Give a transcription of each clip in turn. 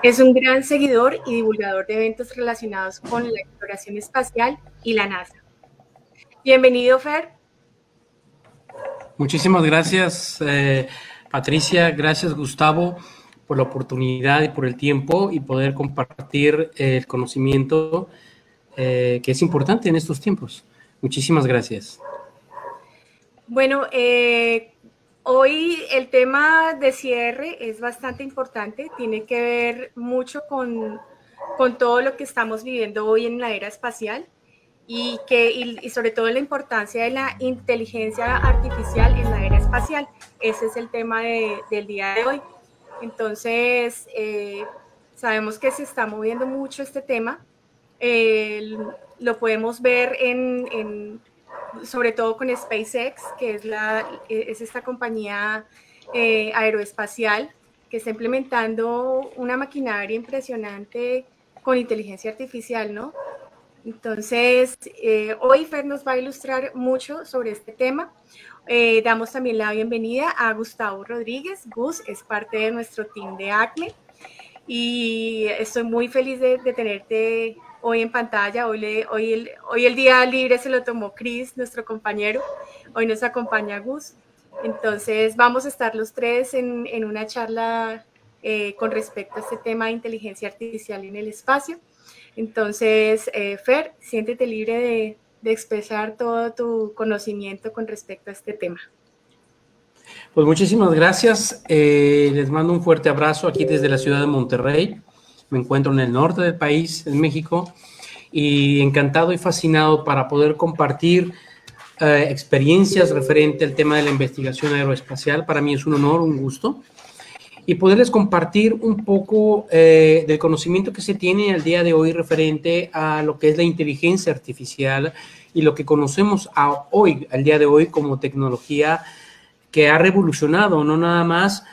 Es un gran seguidor y divulgador de eventos relacionados con la exploración espacial y la NASA. Bienvenido, Fer. Muchísimas gracias, Patricia. Gracias, Gustavo, por la oportunidad y por el tiempo y poder compartir el conocimiento que es importante en estos tiempos. Muchísimas gracias. Bueno, hoy el tema de cierre es bastante importante, tiene que ver mucho con todo lo que estamos viviendo hoy en la era espacial y sobre todo la importancia de la inteligencia artificial en la era espacial. Ese es el tema del día de hoy. Entonces, sabemos que se está moviendo mucho este tema. Lo podemos ver sobre todo con SpaceX, que es esta compañía aeroespacial que está implementando una maquinaria impresionante con inteligencia artificial, ¿no? Entonces, hoy Fer nos va a ilustrar mucho sobre este tema. Damos también la bienvenida a Gustavo Rodríguez. Gus es parte de nuestro team de ACME y estoy muy feliz de tenerte hoy en pantalla. Hoy el día libre se lo tomó Chris, nuestro compañero. Hoy nos acompaña Gus. Entonces vamos a estar los tres en una charla con respecto a este tema de inteligencia artificial en el espacio. Entonces, Fer, siéntete libre de expresar todo tu conocimiento con respecto a este tema. Pues muchísimas gracias. Les mando un fuerte abrazo aquí desde la ciudad de Monterrey. Me encuentro en el norte del país, en México, y encantado y fascinado para poder compartir experiencias referente al tema de la investigación aeroespacial. Para mí es un honor, un gusto, y poderles compartir un poco del conocimiento que se tiene al día de hoy referente a lo que es la inteligencia artificial y lo que conocemos al día de hoy como tecnología que ha revolucionado no nada más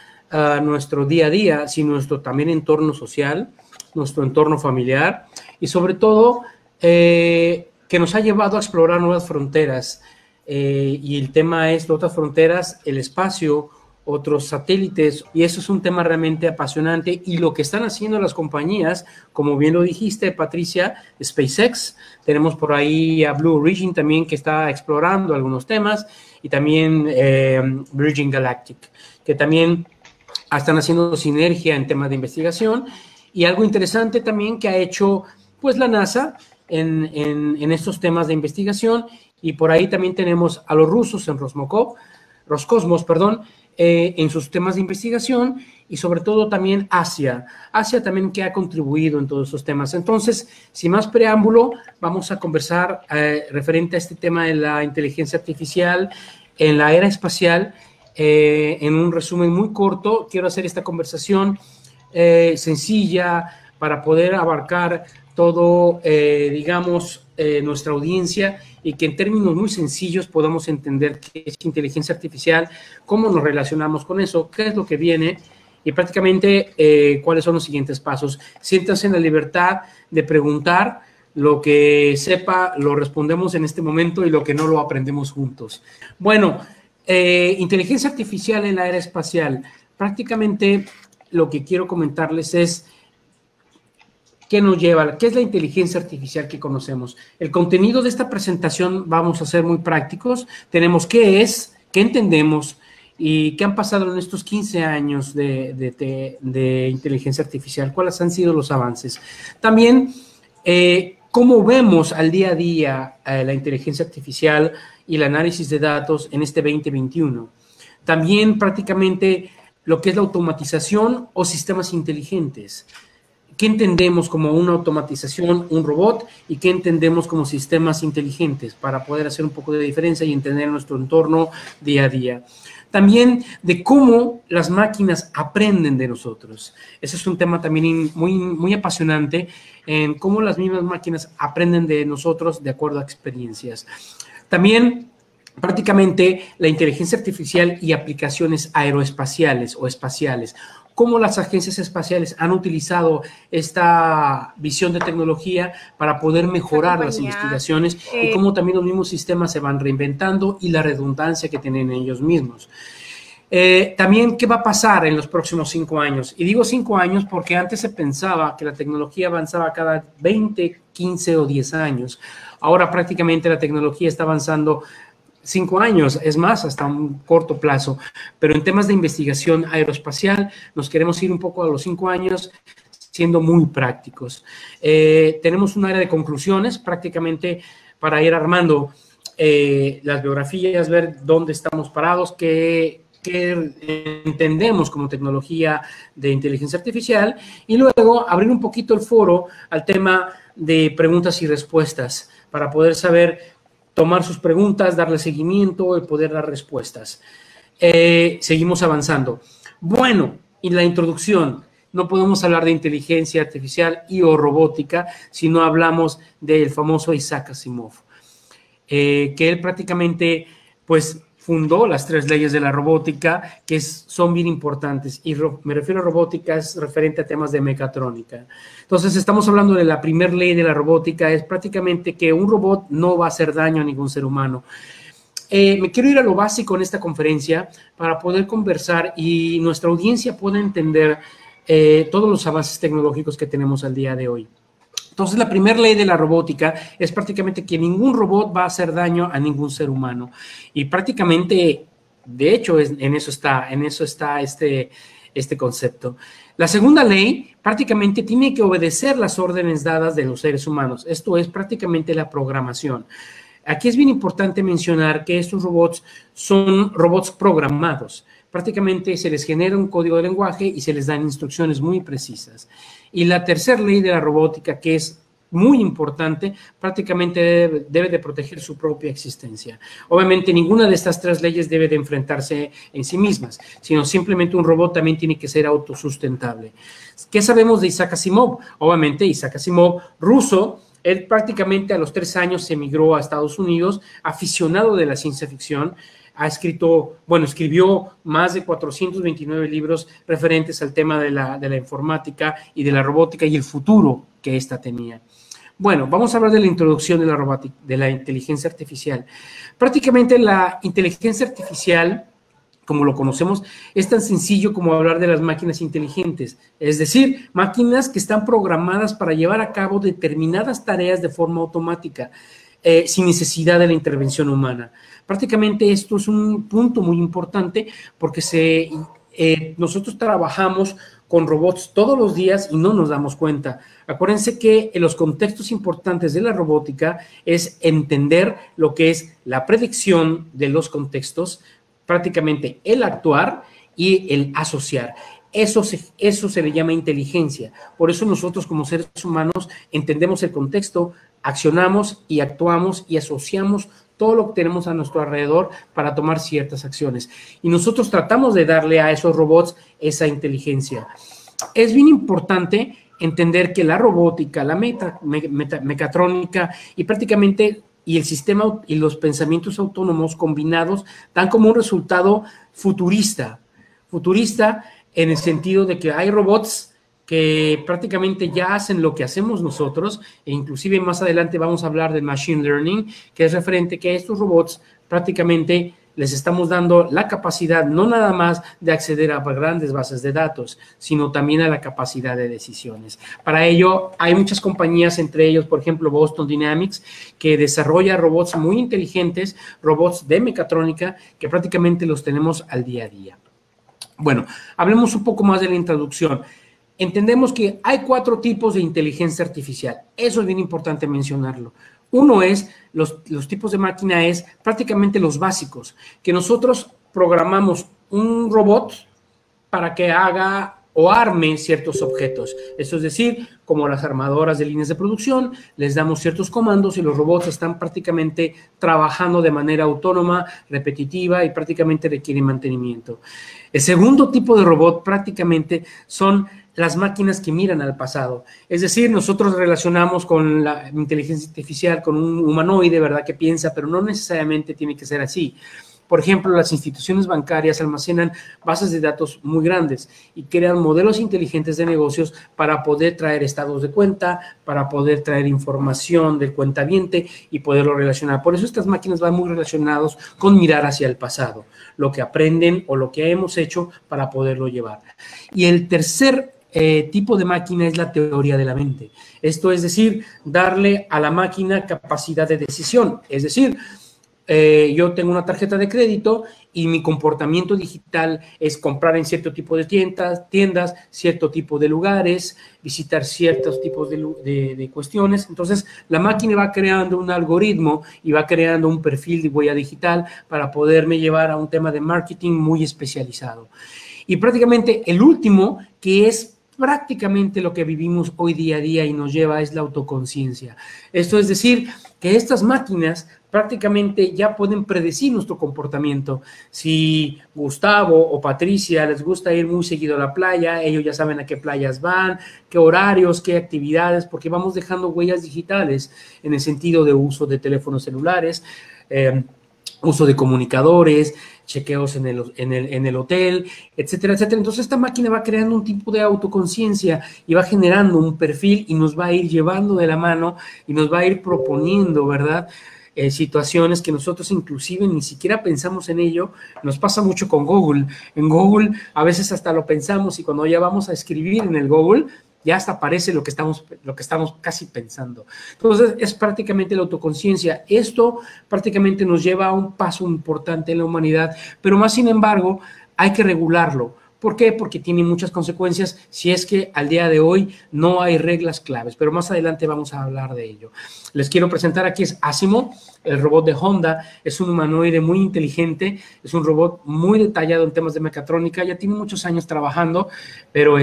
nuestro día a día, sino nuestro también entorno social, nuestro entorno familiar y sobre todo que nos ha llevado a explorar nuevas fronteras. Y el tema es otras fronteras, el espacio, otros satélites, y eso es un tema realmente apasionante. Y lo que están haciendo las compañías, como bien lo dijiste, Patricia, SpaceX, tenemos por ahí a Blue Origin también que está explorando algunos temas, y también Virgin Galactic, que también están haciendo sinergia en temas de investigación. Y algo interesante también que ha hecho pues la NASA en estos temas de investigación, y por ahí también tenemos a los rusos en Roscosmos, en sus temas de investigación, y sobre todo también Asia también, que ha contribuido en todos esos temas. Entonces, sin más preámbulo, vamos a conversar referente a este tema de la inteligencia artificial en la era espacial. En un resumen muy corto, quiero hacer esta conversación sencilla para poder abarcar todo, nuestra audiencia, y que en términos muy sencillos podamos entender qué es inteligencia artificial, cómo nos relacionamos con eso, qué es lo que viene y prácticamente cuáles son los siguientes pasos. Siéntanse en la libertad de preguntar. Lo que sepa lo respondemos en este momento y lo que no lo aprendemos juntos. Bueno, inteligencia artificial en la era espacial. Prácticamente lo que quiero comentarles es ¿qué nos lleva? ¿Qué es la inteligencia artificial que conocemos? El contenido de esta presentación vamos a ser muy prácticos. Tenemos qué es, qué entendemos y qué han pasado en estos 15 años de inteligencia artificial, cuáles han sido los avances. También, cómo vemos al día a día la inteligencia artificial y el análisis de datos en este 2021. También prácticamente lo que es la automatización o sistemas inteligentes. ¿Qué entendemos como una automatización, un robot, y qué entendemos como sistemas inteligentes para poder hacer un poco de diferencia y entender nuestro entorno día a día? También de cómo las máquinas aprenden de nosotros. Ese es un tema también muy apasionante, en cómo las mismas máquinas aprenden de nosotros de acuerdo a experiencias. También prácticamente la inteligencia artificial y aplicaciones aeroespaciales o espaciales. Cómo las agencias espaciales han utilizado esta visión de tecnología para poder mejorar las investigaciones y cómo también los mismos sistemas se van reinventando y la redundancia que tienen ellos mismos. También, ¿qué va a pasar en los próximos 5 años? Y digo 5 años porque antes se pensaba que la tecnología avanzaba cada 20, 15 o 10 años. Ahora prácticamente la tecnología está avanzando 5 años, es más, hasta un corto plazo. Pero en temas de investigación aeroespacial nos queremos ir un poco a los 5 años, siendo muy prácticos. Tenemos un área de conclusiones prácticamente para ir armando las biografías, ver dónde estamos parados, qué entendemos como tecnología de inteligencia artificial, y luego abrir un poquito el foro al tema de preguntas y respuestas para poder saber tomar sus preguntas, darle seguimiento y poder dar respuestas. Seguimos avanzando. Bueno, y la introducción. No podemos hablar de inteligencia artificial y o robótica si no hablamos del famoso Isaac Asimov, que él prácticamente, pues, fundó las 3 leyes de la robótica, que son bien importantes, y me refiero a robótica, es referente a temas de mecatrónica. Entonces, estamos hablando de la primera ley de la robótica, es prácticamente que un robot no va a hacer daño a ningún ser humano. Me quiero ir a lo básico en esta conferencia para poder conversar y nuestra audiencia pueda entender todos los avances tecnológicos que tenemos al día de hoy. Entonces, la primera ley de la robótica es prácticamente que ningún robot va a hacer daño a ningún ser humano. Y prácticamente, de hecho, en eso está este concepto. La segunda ley prácticamente tiene que obedecer las órdenes dadas de los seres humanos. Esto es prácticamente la programación. Aquí es bien importante mencionar que estos robots son robots programados. Prácticamente se les genera un código de lenguaje y se les dan instrucciones muy precisas. Y la tercera ley de la robótica, que es muy importante, prácticamente debe de proteger su propia existencia. Obviamente, ninguna de estas 3 leyes debe de enfrentarse en sí mismas, sino simplemente un robot también tiene que ser autosustentable. ¿Qué sabemos de Isaac Asimov? Obviamente, Isaac Asimov, ruso. Él prácticamente a los 3 años se emigró a Estados Unidos, aficionado de la ciencia ficción. Escribió más de 429 libros referentes al tema de la informática y de la robótica y el futuro que ésta tenía. Bueno, vamos a hablar de la introducción de la robótica, de la inteligencia artificial. Prácticamente la inteligencia artificial, como lo conocemos, es tan sencillo como hablar de las máquinas inteligentes, es decir, máquinas que están programadas para llevar a cabo determinadas tareas de forma automática, sin necesidad de la intervención humana. Prácticamente esto es un punto muy importante porque nosotros trabajamos con robots todos los días y no nos damos cuenta. Acuérdense que en los contextos importantes de la robótica es entender lo que es la predicción de los contextos, prácticamente el actuar y el asociar. Eso se le llama inteligencia. Por eso nosotros como seres humanos entendemos el contexto, accionamos y actuamos y asociamos todo lo que tenemos a nuestro alrededor para tomar ciertas acciones. Y nosotros tratamos de darle a esos robots esa inteligencia. Es bien importante entender que la robótica, la mecatrónica y prácticamente y el sistema y los pensamientos autónomos combinados dan como un resultado futurista en el sentido de que hay robots que prácticamente ya hacen lo que hacemos nosotros, e inclusive más adelante vamos a hablar de Machine Learning, que es referente que a estos robots prácticamente les estamos dando la capacidad no nada más de acceder a grandes bases de datos, sino también a la capacidad de decisiones. Para ello hay muchas compañías, entre ellos, por ejemplo, Boston Dynamics, que desarrolla robots muy inteligentes, robots de mecatrónica, que prácticamente los tenemos al día a día. Bueno, hablemos un poco más de la introducción. Entendemos que hay 4 tipos de inteligencia artificial. Eso es bien importante mencionarlo. Uno es, los tipos de máquina es prácticamente los básicos, que nosotros programamos un robot para que haga o arme ciertos objetos. Eso es decir, como las armadoras de líneas de producción, les damos ciertos comandos y los robots están prácticamente trabajando de manera autónoma, repetitiva y prácticamente requieren mantenimiento. El segundo tipo de robot prácticamente son las máquinas que miran al pasado. Es decir, nosotros relacionamos con la inteligencia artificial con un humanoide, ¿verdad?, que piensa, pero no necesariamente tiene que ser así. Por ejemplo, las instituciones bancarias almacenan bases de datos muy grandes y crean modelos inteligentes de negocios para poder traer estados de cuenta, para poder traer información del cuentaviente y poderlo relacionar. Por eso estas máquinas van muy relacionados con mirar hacia el pasado, lo que aprenden o lo que hemos hecho para poderlo llevar. Y el tercer tipo de máquina es la teoría de la mente. Esto es decir, darle a la máquina capacidad de decisión. Es decir, yo tengo una tarjeta de crédito y mi comportamiento digital es comprar en cierto tipo de tiendas, cierto tipo de lugares, visitar ciertos tipos de cuestiones. Entonces, la máquina va creando un algoritmo y va creando un perfil de huella digital para poderme llevar a un tema de marketing muy especializado. Y prácticamente el último, que es prácticamente lo que vivimos hoy día a día y nos lleva es la autoconciencia. Esto es decir, que estas máquinas prácticamente ya pueden predecir nuestro comportamiento. Si Gustavo o Patricia les gusta ir muy seguido a la playa, ellos ya saben a qué playas van, qué horarios, qué actividades, porque vamos dejando huellas digitales en el sentido de uso de teléfonos celulares, uso de comunicadores, chequeos en el hotel, etcétera, etcétera. Entonces esta máquina va creando un tipo de autoconciencia y va generando un perfil y nos va a ir llevando de la mano y nos va a ir proponiendo, ¿verdad?, situaciones que nosotros inclusive ni siquiera pensamos en ello. Nos pasa mucho con Google. En Google a veces hasta lo pensamos y cuando ya vamos a escribir en el Google, ya hasta aparece lo que estamos casi pensando. Entonces, es prácticamente la autoconciencia. Esto prácticamente nos lleva a un paso importante en la humanidad, pero más sin embargo, hay que regularlo. ¿Por qué? Porque tiene muchas consecuencias si es que al día de hoy no hay reglas claves, pero más adelante vamos a hablar de ello. Les quiero presentar aquí es Asimo, el robot de Honda. Es un humanoide muy inteligente, es un robot muy detallado en temas de mecatrónica, ya tiene muchos años trabajando, pero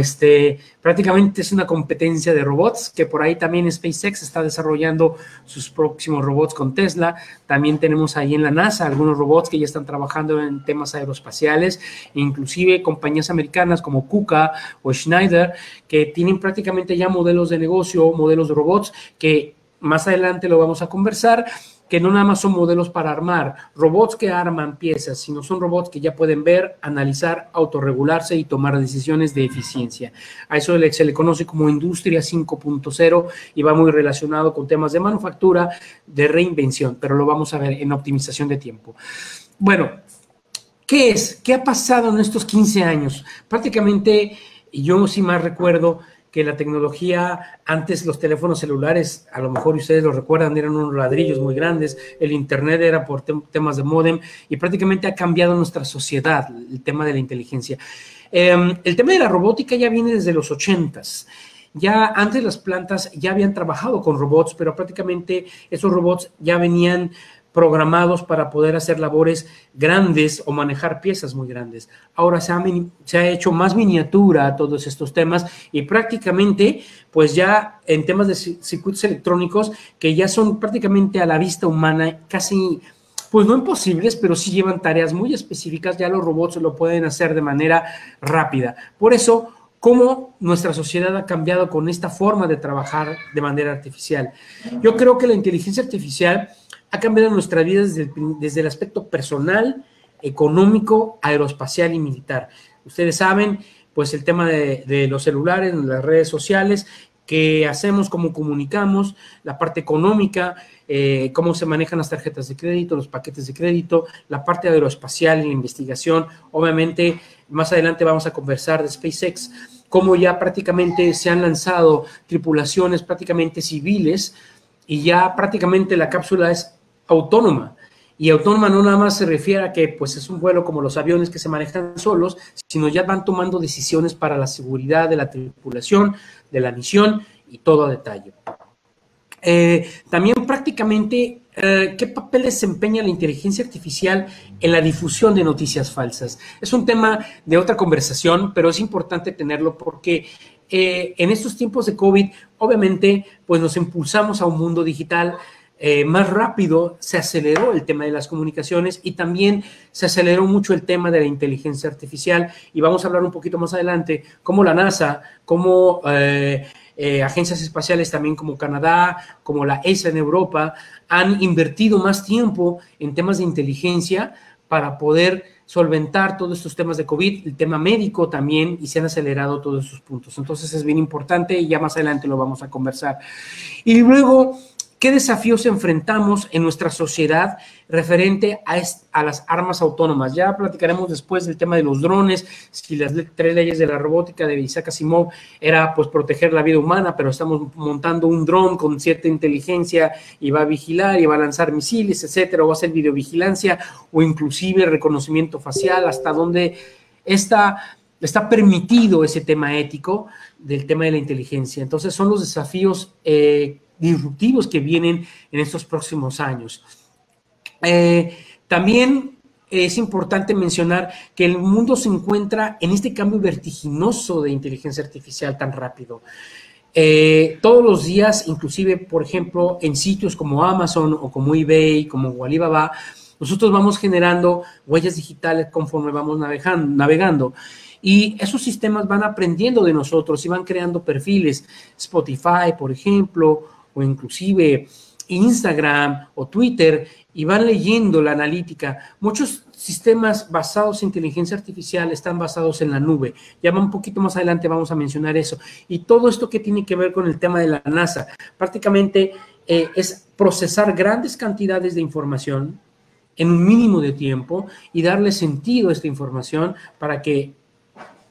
prácticamente es una competencia de robots, que por ahí también SpaceX está desarrollando sus próximos robots con Tesla. También tenemos ahí en la NASA algunos robots que ya están trabajando en temas aeroespaciales, inclusive compañías americanas como KUKA o Schneider, que tienen prácticamente ya modelos de negocio, modelos de robots, que más adelante lo vamos a conversar, que no nada más son modelos para armar, robots que arman piezas, sino son robots que ya pueden ver, analizar, autorregularse y tomar decisiones de eficiencia. A eso se le conoce como Industria 5.0 y va muy relacionado con temas de manufactura, de reinvención, pero lo vamos a ver en optimización de tiempo. Bueno, ¿qué ha pasado en estos 15 años? Prácticamente, yo sí más recuerdo que la tecnología, antes los teléfonos celulares, a lo mejor ustedes lo recuerdan, eran unos ladrillos muy grandes, el internet era por temas de módem y prácticamente ha cambiado nuestra sociedad, el tema de la inteligencia. El tema de la robótica ya viene desde los 80s. Ya antes las plantas ya habían trabajado con robots, pero prácticamente esos robots ya venían programados para poder hacer labores grandes o manejar piezas muy grandes. Ahora se ha hecho más miniatura a todos estos temas y prácticamente, pues ya en temas de circuitos electrónicos que ya son prácticamente a la vista humana, casi, pues no imposibles, pero sí llevan tareas muy específicas, ya los robots lo pueden hacer de manera rápida. Por eso, cómo nuestra sociedad ha cambiado con esta forma de trabajar de manera artificial. Yo creo que la inteligencia artificial ha cambiado nuestra vida desde el aspecto personal, económico, aeroespacial y militar. Ustedes saben, pues el tema de los celulares, las redes sociales, qué hacemos, cómo comunicamos, la parte económica, cómo se manejan las tarjetas de crédito, los paquetes de crédito, la parte aeroespacial y la investigación. Obviamente, más adelante vamos a conversar de SpaceX, cómo ya prácticamente se han lanzado tripulaciones prácticamente civiles y ya prácticamente la cápsula es autónoma. Y autónoma no nada más se refiere a que pues es un vuelo como los aviones que se manejan solos, sino ya van tomando decisiones para la seguridad de la tripulación, de la misión y todo a detalle. También prácticamente, ¿qué papel desempeña la inteligencia artificial en la difusión de noticias falsas? Es un tema de otra conversación, pero es importante tenerlo porque en estos tiempos de COVID, obviamente, pues nos impulsamos a un mundo digital más rápido, se aceleró el tema de las comunicaciones y también se aceleró mucho el tema de la inteligencia artificial y vamos a hablar un poquito más adelante cómo la NASA, cómo agencias espaciales también como Canadá, como la ESA en Europa, han invertido más tiempo en temas de inteligencia para poder solventar todos estos temas de COVID, el tema médico también, y se han acelerado todos esos puntos. Entonces es bien importante y ya más adelante lo vamos a conversar. Y luego, ¿qué desafíos enfrentamos en nuestra sociedad referente a las armas autónomas? Ya platicaremos después del tema de los drones, si las 3 leyes de la robótica de Isaac Asimov era pues proteger la vida humana, pero estamos montando un dron con cierta inteligencia y va a vigilar y va a lanzar misiles, etcétera, o va a hacer videovigilancia o inclusive reconocimiento facial, hasta dónde está permitido ese tema ético del tema de la inteligencia. Entonces son los desafíos disruptivos que vienen en estos próximos años. También es importante mencionar que el mundo se encuentra en este cambio vertiginoso de inteligencia artificial tan rápido. Todos los días, inclusive, por ejemplo, en sitios como Amazon o como eBay, como Alibaba, nosotros vamos generando huellas digitales conforme vamos navegando. Y esos sistemas van aprendiendo de nosotros y van creando perfiles. Spotify, por ejemplo, o inclusive Instagram o Twitter, y van leyendo la analítica. Muchos sistemas basados en inteligencia artificial están basados en la nube. Ya un poquito más adelante vamos a mencionar eso. Y todo esto que tiene que ver con el tema de la NASA, prácticamente es procesar grandes cantidades de información en un mínimo de tiempo y darle sentido a esta información para que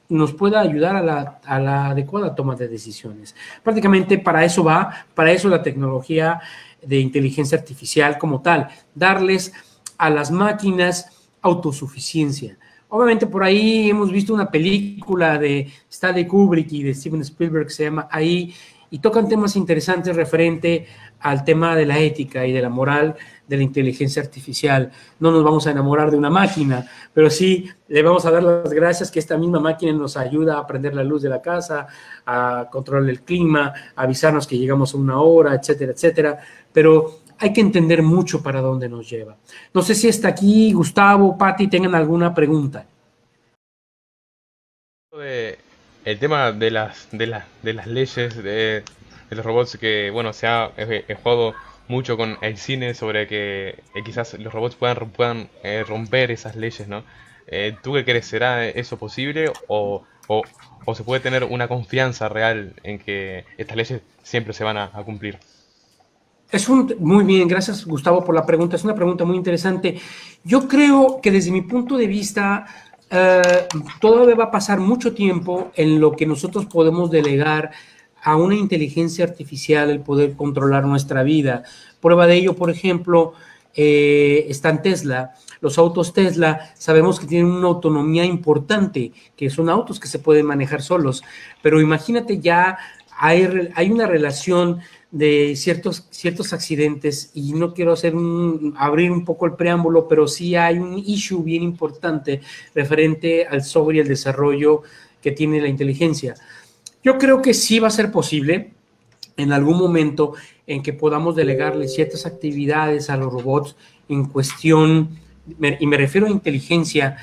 nos pueda ayudar a la adecuada toma de decisiones. Prácticamente para eso la tecnología de inteligencia artificial como tal, darles a las máquinas autosuficiencia. Obviamente por ahí hemos visto una película de Stanley Kubrick y de Steven Spielberg que se llama Ahí, y tocan temas interesantes referente al tema de la ética y de la moral de la inteligencia artificial. No nos vamos a enamorar de una máquina, pero sí le vamos a dar las gracias que esta misma máquina nos ayuda a prender la luz de la casa, a controlar el clima, a avisarnos que llegamos a una hora, etcétera, etcétera. Pero hay que entender mucho para dónde nos lleva. No sé si está aquí Gustavo, Pati, tengan alguna pregunta. El tema de las leyes de los robots, que bueno, se ha jugado mucho con el cine sobre que quizás los robots puedan romper esas leyes, ¿no? ¿Tú qué crees? ¿Será eso posible o se puede tener una confianza real en que estas leyes siempre se van a cumplir? Muy bien, gracias Gustavo por la pregunta, es una pregunta muy interesante. Yo creo que desde mi punto de vista todavía va a pasar mucho tiempo en lo que nosotros podemos delegar a una inteligencia artificial el poder controlar nuestra vida. Prueba de ello, por ejemplo, está en Tesla. Los autos Tesla sabemos que tienen una autonomía importante, que son autos que se pueden manejar solos, pero imagínate ya hay una relación de ciertos accidentes, y no quiero abrir un poco el preámbulo, pero sí hay un issue bien importante referente al software y el desarrollo que tiene la inteligencia. Yo creo que sí va a ser posible en algún momento en que podamos delegarle ciertas actividades a los robots en cuestión, y me refiero a inteligencia,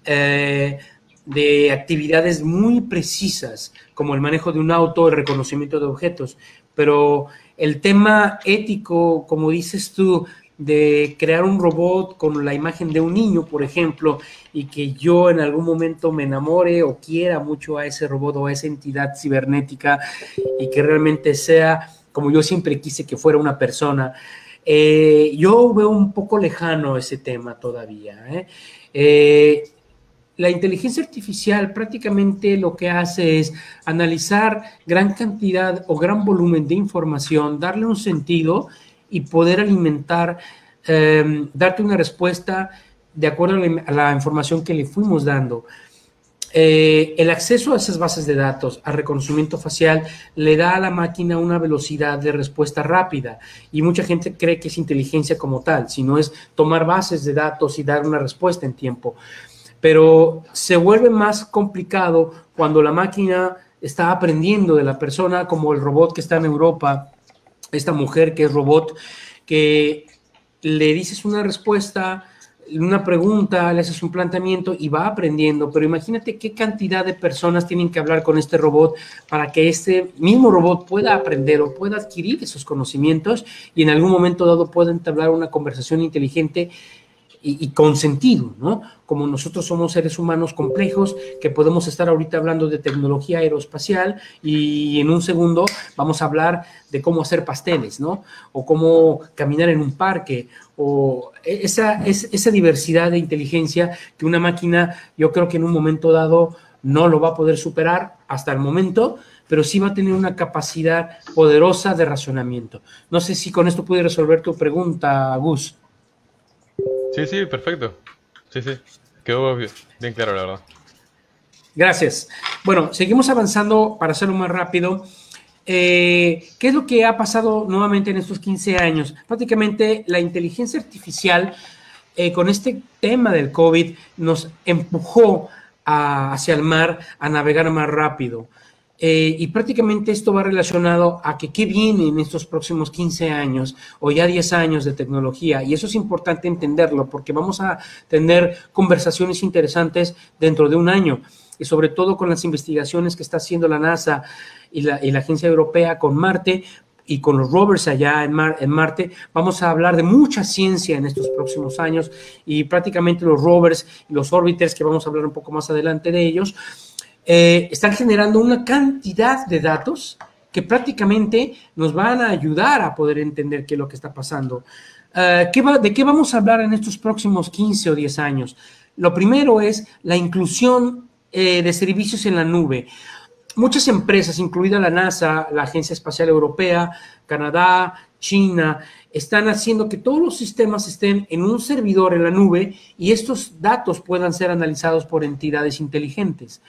de actividades muy precisas, como el manejo de un auto, el reconocimiento de objetos, pero el tema ético, como dices tú, de crear un robot con la imagen de un niño, por ejemplo, y que yo en algún momento me enamore o quiera mucho a ese robot o a esa entidad cibernética y que realmente sea como yo siempre quise que fuera una persona, yo veo un poco lejano ese tema todavía. La inteligencia artificial prácticamente lo que hace es analizar gran cantidad o gran volumen de información, darle un sentido y poder alimentar, darte una respuesta de acuerdo a la información que le fuimos dando. El acceso a esas bases de datos, al reconocimiento facial, le da a la máquina una velocidad de respuesta rápida, y mucha gente cree que es inteligencia como tal, sino es tomar bases de datos y dar una respuesta en tiempo. Pero se vuelve más complicado cuando la máquina está aprendiendo de la persona, como el robot que está en Europa, esta mujer que es robot, que le dices una respuesta, una pregunta, le haces un planteamiento y va aprendiendo. Pero imagínate qué cantidad de personas tienen que hablar con este robot para que este mismo robot pueda aprender o pueda adquirir esos conocimientos y en algún momento dado pueda entablar una conversación inteligente y con sentido, ¿no? Como nosotros somos seres humanos complejos, que podemos estar ahorita hablando de tecnología aeroespacial y en un segundo vamos a hablar de cómo hacer pasteles, ¿no? O cómo caminar en un parque, o esa diversidad de inteligencia que una máquina, yo creo que en un momento dado no lo va a poder superar hasta el momento, pero sí va a tener una capacidad poderosa de razonamiento. No sé si con esto pude resolver tu pregunta, Gus. Sí, sí, perfecto. Sí, sí. Quedó bien claro, la verdad. Gracias. Bueno, seguimos avanzando para hacerlo más rápido. ¿Qué es lo que ha pasado nuevamente en estos 15 años? Prácticamente la inteligencia artificial con este tema del COVID nos empujó hacia el mar a navegar más rápido. Y prácticamente esto va relacionado a que qué viene en estos próximos 15 años o ya 10 años de tecnología. Y eso es importante entenderlo porque vamos a tener conversaciones interesantes dentro de un año. Y sobre todo con las investigaciones que está haciendo la NASA y la Agencia Europea con Marte y con los rovers allá en Marte, vamos a hablar de mucha ciencia en estos próximos años y prácticamente los rovers y los orbiters, que vamos a hablar un poco más adelante de ellos, están generando una cantidad de datos que prácticamente nos van a ayudar a poder entender qué es lo que está pasando. ¿De qué vamos a hablar en estos próximos 15 o 10 años? Lo primero es la inclusión de servicios en la nube. Muchas empresas, incluida la NASA, la Agencia Espacial Europea, Canadá, China, están haciendo que todos los sistemas estén en un servidor en la nube y estos datos puedan ser analizados por entidades inteligentes.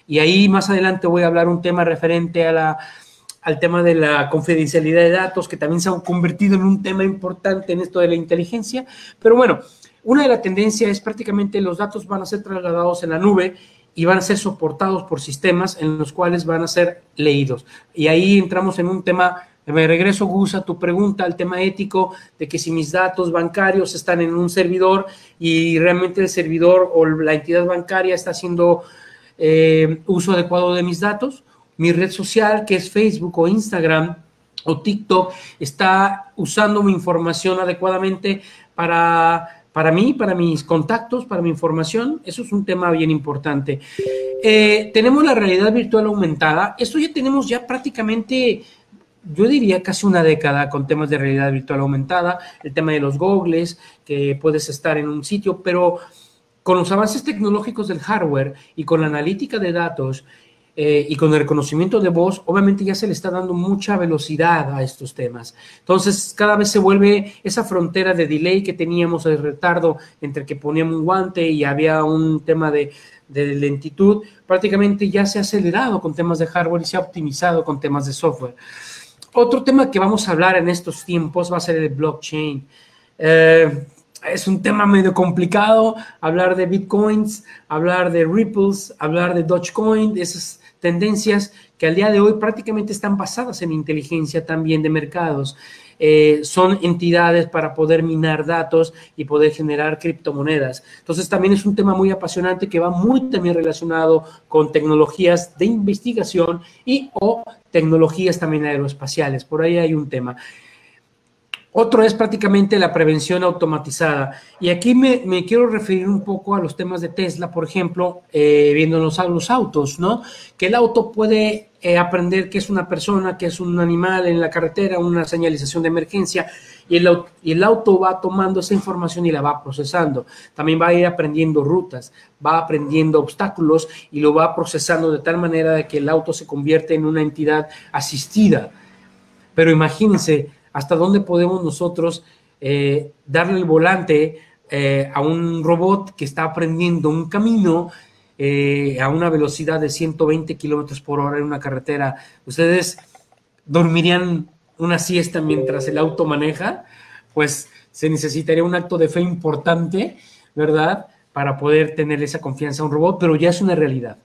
Y ahí más adelante voy a hablar un tema referente al tema de la confidencialidad de datos, que también se ha convertido en un tema importante en esto de la inteligencia. Pero bueno, una de las tendencias es prácticamente los datos van a ser trasladados en la nube y van a ser soportados por sistemas en los cuales van a ser leídos. Y ahí entramos en un tema, me regreso, Gus, a tu pregunta, al tema ético, de que si mis datos bancarios están en un servidor y realmente el servidor o la entidad bancaria está haciendo uso adecuado de mis datos, mi red social, que es Facebook o Instagram o TikTok, está usando mi información adecuadamente para mí, para mis contactos, para mi información. Eso es un tema bien importante. Tenemos la realidad virtual aumentada. Esto ya tenemos ya prácticamente, yo diría casi una década con temas de realidad virtual aumentada, el tema de los goggles, que puedes estar en un sitio, pero con los avances tecnológicos del hardware y con la analítica de datos y con el reconocimiento de voz, obviamente ya se le está dando mucha velocidad a estos temas. Entonces, cada vez se vuelve esa frontera de delay que teníamos, el retardo entre que poníamos un guante y había un tema de lentitud, prácticamente ya se ha acelerado con temas de hardware y se ha optimizado con temas de software. Otro tema que vamos a hablar en estos tiempos va a ser el blockchain. Es un tema medio complicado, hablar de bitcoins, hablar de ripples, hablar de Dogecoin, esas tendencias que al día de hoy prácticamente están basadas en inteligencia también de mercados. Son entidades para poder minar datos y poder generar criptomonedas. Entonces también es un tema muy apasionante que va muy también relacionado con tecnologías de investigación y o tecnologías también aeroespaciales. Por ahí hay un tema. Otro es prácticamente la prevención automatizada. Y aquí me quiero referir un poco a los temas de Tesla, por ejemplo, viendo los autos, ¿no? Que el auto puede aprender que es una persona, que es un animal en la carretera, una señalización de emergencia, y el auto va tomando esa información y la va procesando. También va a ir aprendiendo rutas, va aprendiendo obstáculos y lo va procesando de tal manera de que el auto se convierte en una entidad asistida. Pero imagínense, ¿hasta dónde podemos nosotros darle el volante a un robot que está aprendiendo un camino a una velocidad de 120 kilómetros por hora en una carretera? ¿Ustedes dormirían una siesta mientras el auto maneja? Pues se necesitaría un acto de fe importante, ¿verdad?, para poder tener esa confianza a un robot, pero ya es una realidad.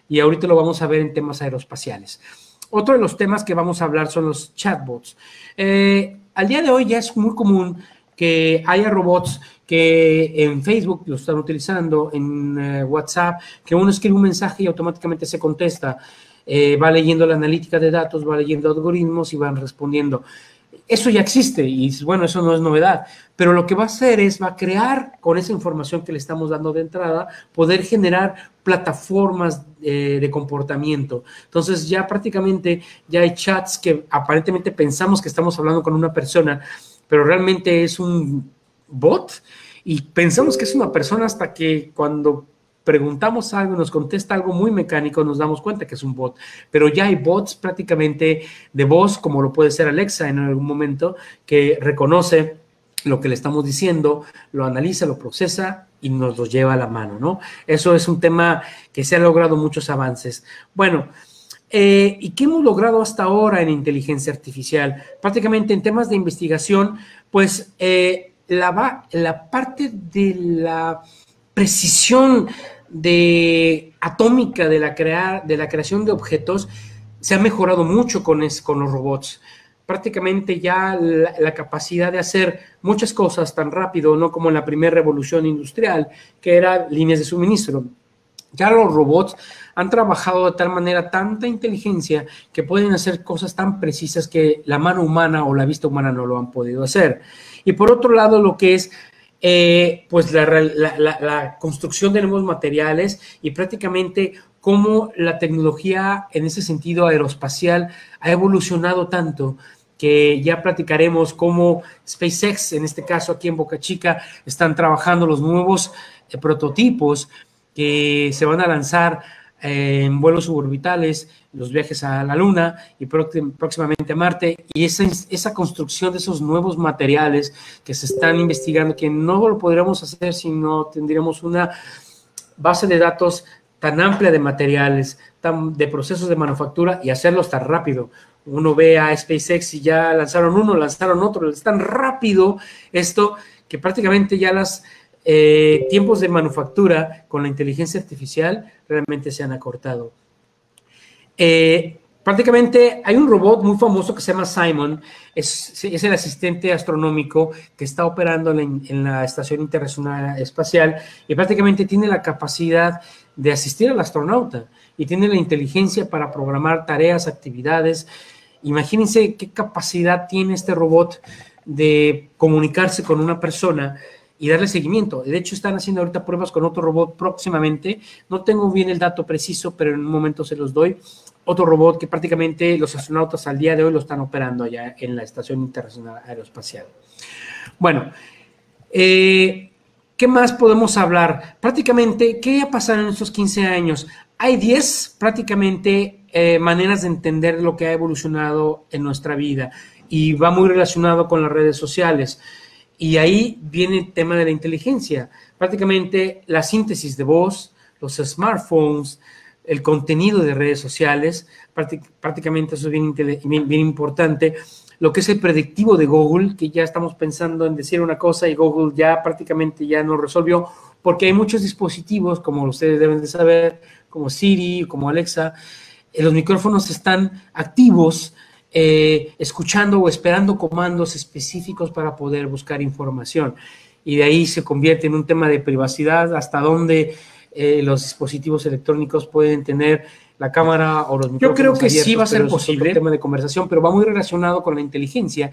Y ahorita lo vamos a ver en temas aeroespaciales. Otro de los temas que vamos a hablar son los chatbots. Al día de hoy ya es muy común que haya robots que en Facebook lo están utilizando, en WhatsApp, que uno escribe un mensaje y automáticamente se contesta. Va leyendo la analítica de datos, va leyendo algoritmos y van respondiendo. Eso ya existe y bueno, eso no es novedad, pero lo que va a hacer es, va a crear con esa información que le estamos dando de entrada, poder generar plataformas de comportamiento. Entonces ya prácticamente ya hay chats que aparentemente pensamos que estamos hablando con una persona, pero realmente es un bot y pensamos que es una persona hasta que cuando preguntamos algo y nos contesta algo muy mecánico, nos damos cuenta que es un bot, pero ya hay bots prácticamente de voz, como lo puede ser Alexa en algún momento, que reconoce lo que le estamos diciendo, lo analiza, lo procesa y nos lo lleva a la mano, ¿no? Eso es un tema que se ha logrado muchos avances. Bueno, ¿y qué hemos logrado hasta ahora en inteligencia artificial? Prácticamente en temas de investigación, pues la parte de la precisión atómica de la creación de objetos se ha mejorado mucho con los robots. Prácticamente ya la capacidad de hacer muchas cosas tan rápido, no como en la primera revolución industrial, que era líneas de suministro. Ya los robots han trabajado de tal manera, tanta inteligencia, que pueden hacer cosas tan precisas que la mano humana o la vista humana no lo han podido hacer. Y por otro lado, lo que es pues la construcción de nuevos materiales y prácticamente cómo la tecnología en ese sentido aeroespacial ha evolucionado tanto que ya platicaremos cómo SpaceX, en este caso aquí en Boca Chica, están trabajando los nuevos prototipos que se van a lanzar en vuelos suborbitales, los viajes a la Luna y próximamente a Marte, y esa construcción de esos nuevos materiales que se están investigando, que no lo podríamos hacer si no tendríamos una base de datos tan amplia de materiales, de procesos de manufactura y hacerlos tan rápido. Uno ve a SpaceX y ya lanzaron uno, lanzaron otro, es tan rápido esto que prácticamente ya las tiempos de manufactura con la inteligencia artificial realmente se han acortado. Prácticamente hay un robot muy famoso que se llama Simon, es el asistente astronómico que está operando en la Estación Internacional Espacial y prácticamente tiene la capacidad de asistir al astronauta y tiene la inteligencia para programar tareas, actividades. Imagínense qué capacidad tiene este robot de comunicarse con una persona y darle seguimiento. De hecho, están haciendo ahorita pruebas con otro robot próximamente. No tengo bien el dato preciso, pero en un momento se los doy. Otro robot que prácticamente los astronautas al día de hoy lo están operando allá en la Estación Internacional Aeroespacial. Bueno, ¿qué más podemos hablar? Prácticamente, ¿qué ha pasado en estos 15 años? Hay 10 prácticamente maneras de entender lo que ha evolucionado en nuestra vida y va muy relacionado con las redes sociales. Y ahí viene el tema de la inteligencia. Prácticamente la síntesis de voz, los smartphones, el contenido de redes sociales, prácticamente eso es bien importante. Lo que es el predictivo de Google, que ya estamos pensando en decir una cosa y Google ya prácticamente ya nos resolvió, porque hay muchos dispositivos, como ustedes deben de saber, como Siri, como Alexa, los micrófonos están activos, escuchando o esperando comandos específicos para poder buscar información. Y de ahí se convierte en un tema de privacidad, hasta dónde los dispositivos electrónicos pueden tener la cámara o los micrófonos. Yo creo que abiertos, sí va a ser posible. Es un tema de conversación, pero va muy relacionado con la inteligencia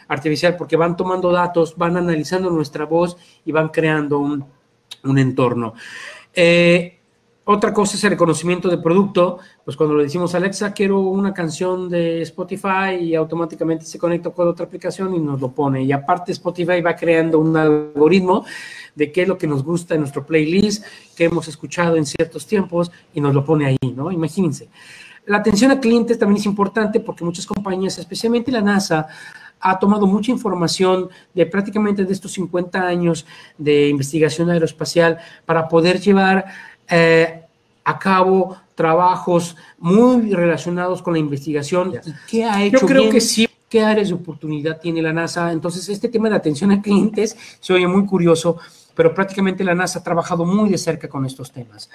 artificial, porque van tomando datos, van analizando nuestra voz y van creando un entorno. Otra cosa es el reconocimiento de producto, pues cuando le decimos a Alexa, quiero una canción de Spotify y automáticamente se conecta con otra aplicación y nos lo pone. Y aparte Spotify va creando un algoritmo de qué es lo que nos gusta en nuestro playlist, que hemos escuchado en ciertos tiempos y nos lo pone ahí, ¿no? Imagínense. La atención a clientes también es importante porque muchas compañías, especialmente la NASA, ha tomado mucha información de prácticamente de estos 50 años de investigación aeroespacial para poder llevar a cabo trabajos muy relacionados con la investigación. ¿Y qué ha hecho? Yo creo que sí. ¿Qué áreas de oportunidad tiene la NASA? Entonces, este tema de atención a clientes se oye muy curioso, pero prácticamente la NASA ha trabajado muy de cerca con estos temas.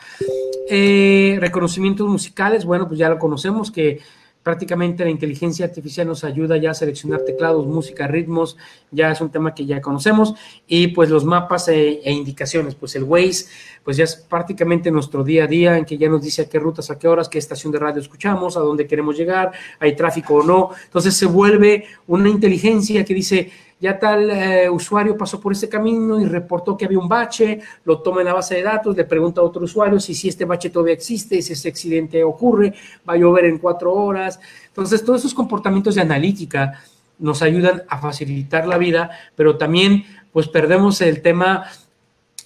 Reconocimientos musicales, bueno, pues ya lo conocemos, que prácticamente la inteligencia artificial nos ayuda ya a seleccionar teclados, música, ritmos, ya es un tema que ya conocemos, y pues los mapas e indicaciones, pues el Waze, pues ya es prácticamente nuestro día a día, en que ya nos dice a qué rutas, a qué horas, qué estación de radio escuchamos, a dónde queremos llegar, hay tráfico o no. Entonces se vuelve una inteligencia que dice, ya tal usuario pasó por este camino y reportó que había un bache, lo toma en la base de datos, le pregunta a otro usuario si este bache todavía existe, si ese accidente ocurre, va a llover en 4 horas. Entonces, todos esos comportamientos de analítica nos ayudan a facilitar la vida, pero también, pues, perdemos el tema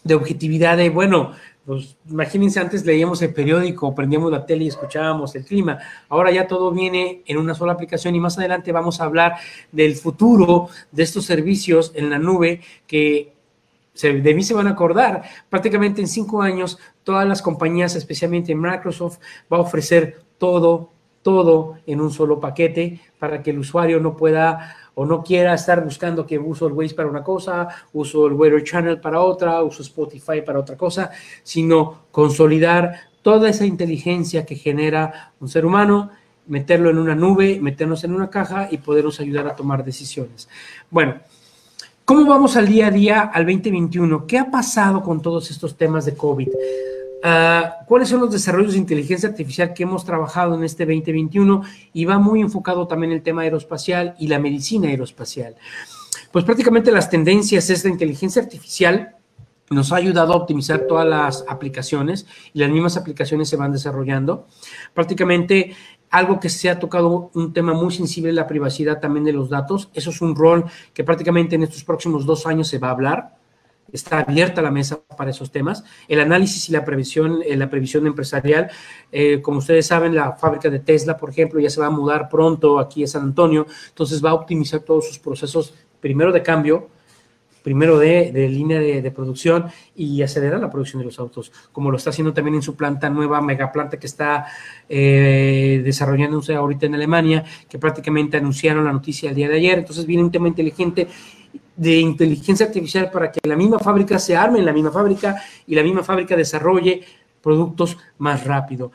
de objetividad de, bueno, pues imagínense, antes leíamos el periódico, prendíamos la tele y escuchábamos el clima. Ahora ya todo viene en una sola aplicación, y más adelante vamos a hablar del futuro de estos servicios en la nube que de mí se van a acordar. Prácticamente en 5 años todas las compañías, especialmente Microsoft, va a ofrecer todo en un solo paquete para que el usuario no pueda o no quiera estar buscando que uso el Waze para una cosa, uso el Weather Channel para otra, uso Spotify para otra cosa, sino consolidar toda esa inteligencia que genera un ser humano, meterlo en una nube, meternos en una caja y podernos ayudar a tomar decisiones. Bueno, ¿cómo vamos al día a día al 2021? ¿Qué ha pasado con todos estos temas de COVID? ¿Cuáles son los desarrollos de inteligencia artificial que hemos trabajado en este 2021? Y va muy enfocado también el tema aeroespacial y la medicina aeroespacial. Pues prácticamente las tendencias es la inteligencia artificial nos ha ayudado a optimizar todas las aplicaciones, y las mismas aplicaciones se van desarrollando. Prácticamente algo que se ha tocado, un tema muy sensible, la privacidad también de los datos. Eso es un rol que prácticamente en estos próximos 2 años se va a hablar. Está abierta la mesa para esos temas. El análisis y la previsión empresarial. Como ustedes saben, la fábrica de Tesla, por ejemplo, ya se va a mudar pronto aquí a San Antonio. Entonces va a optimizar todos sus procesos, primero de cambio, primero de línea de producción, y acelerar la producción de los autos, como lo está haciendo también en su planta nueva, megaplanta que está desarrollándose ahorita en Alemania, que prácticamente anunciaron la noticia el día de ayer. Entonces viene un tema inteligente de inteligencia artificial para que la misma fábrica se arme en la misma fábrica y la misma fábrica desarrolle productos más rápido.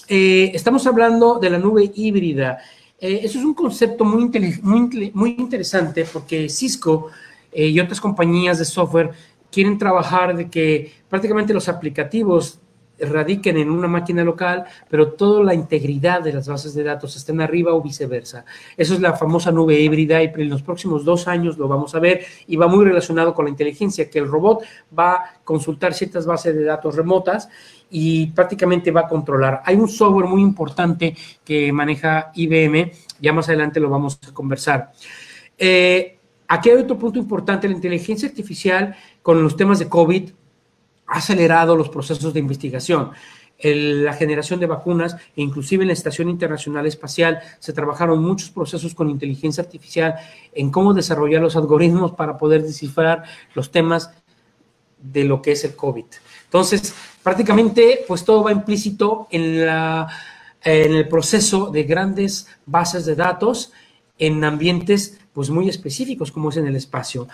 Estamos hablando de la nube híbrida. Eso es un concepto muy interesante, porque Cisco y otras compañías de software quieren trabajar de que prácticamente los aplicativos radiquen en una máquina local, pero toda la integridad de las bases de datos estén arriba o viceversa. Eso es la famosa nube híbrida, y en los próximos 2 años lo vamos a ver, y va muy relacionado con la inteligencia, que el robot va a consultar ciertas bases de datos remotas y prácticamente va a controlar. Hay un software muy importante que maneja IBM, ya más adelante lo vamos a conversar. Aquí hay otro punto importante: la inteligencia artificial con los temas de COVID ha acelerado los procesos de investigación, la generación de vacunas, e inclusive en la Estación Internacional Espacial se trabajaron muchos procesos con inteligencia artificial en cómo desarrollar los algoritmos para poder descifrar los temas de lo que es el COVID. Entonces, prácticamente, pues todo va implícito en el proceso de grandes bases de datos en ambientes pues muy específicos, como es en el espacio.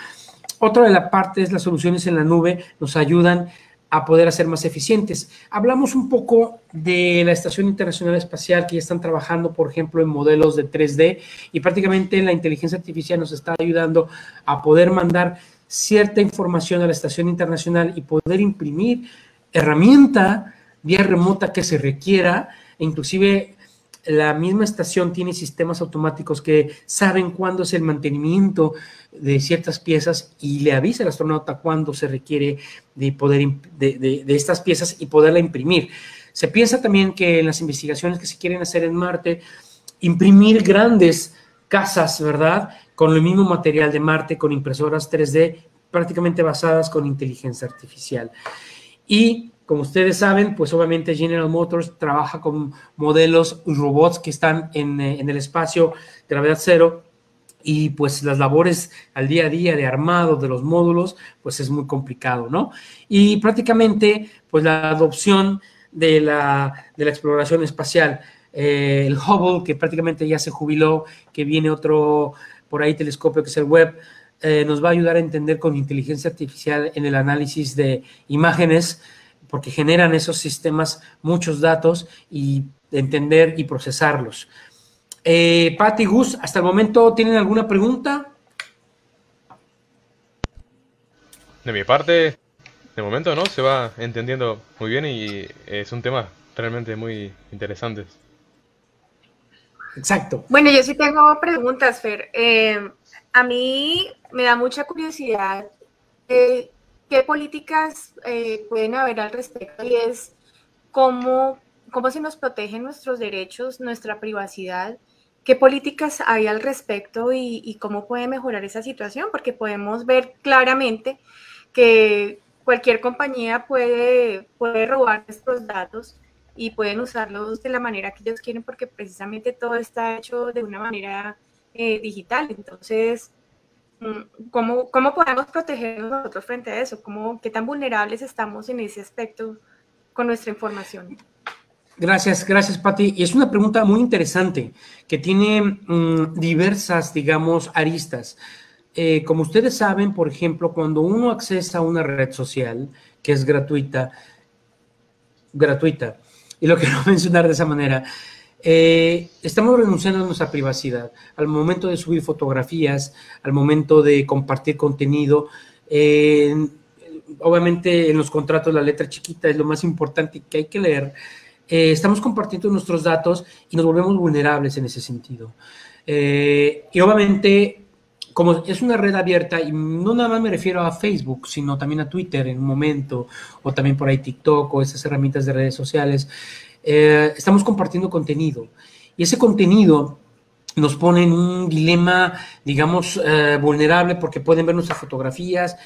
Otra de la parte es las soluciones en la nube nos ayudan a poder hacer más eficientes. Hablamos un poco de la Estación Internacional Espacial, que ya están trabajando, por ejemplo, en modelos de 3D, y prácticamente la inteligencia artificial nos está ayudando a poder mandar cierta información a la Estación Internacional y poder imprimir herramienta vía remota que se requiera. E inclusive la misma estación tiene sistemas automáticos que saben cuándo es el mantenimiento de ciertas piezas y le avisa al astronauta cuándo se requiere de estas piezas y poderla imprimir. Se piensa también que en las investigaciones que se quieren hacer en Marte, imprimir grandes casas, ¿verdad?, con el mismo material de Marte, con impresoras 3D prácticamente basadas con inteligencia artificial. Y como ustedes saben, pues obviamente General Motors trabaja con modelos, robots que están en el espacio, gravedad cero, y pues las labores al día a día de armado de los módulos, pues es muy complicado, ¿no? Y prácticamente, pues la adopción de la exploración espacial, el Hubble, que prácticamente ya se jubiló, que viene otro por ahí telescopio que es el Webb, nos va a ayudar a entender con inteligencia artificial en el análisis de imágenes, porque generan esos sistemas muchos datos, y entender y procesarlos. Pati, Gus, hasta el momento, ¿tienen alguna pregunta? De mi parte, de momento no, se va entendiendo muy bien y es un tema realmente muy interesante. Exacto. Bueno, yo sí tengo preguntas, Fer. A mí me da mucha curiosidad qué políticas pueden haber al respecto y es cómo se nos protegen nuestros derechos, nuestra privacidad, qué políticas hay al respecto y cómo puede mejorar esa situación, porque podemos ver claramente que cualquier compañía puede robar nuestros datos y pueden usarlos de la manera que ellos quieren porque precisamente todo está hecho de una manera digital. Entonces, ¿cómo podemos protegernos nosotros frente a eso? ¿Qué tan vulnerables estamos en ese aspecto con nuestra información? Gracias, Pati. Y es una pregunta muy interesante que tiene diversas, digamos, aristas. Como ustedes saben, por ejemplo, cuando uno accesa a una red social que es gratuita, y lo quiero mencionar de esa manera, estamos renunciando a nuestra privacidad. Al momento de subir fotografías, al momento de compartir contenido, obviamente en los contratos la letra chiquita es lo más importante que hay que leer. Estamos compartiendo nuestros datos y nos volvemos vulnerables en ese sentido. Y obviamente, como es una red abierta, y no nada más me refiero a Facebook, sino también a Twitter en un momento, o también por ahí TikTok o esas herramientas de redes sociales, estamos compartiendo contenido. Y ese contenido nos pone en un dilema, digamos, vulnerable, porque pueden ver nuestras fotografías,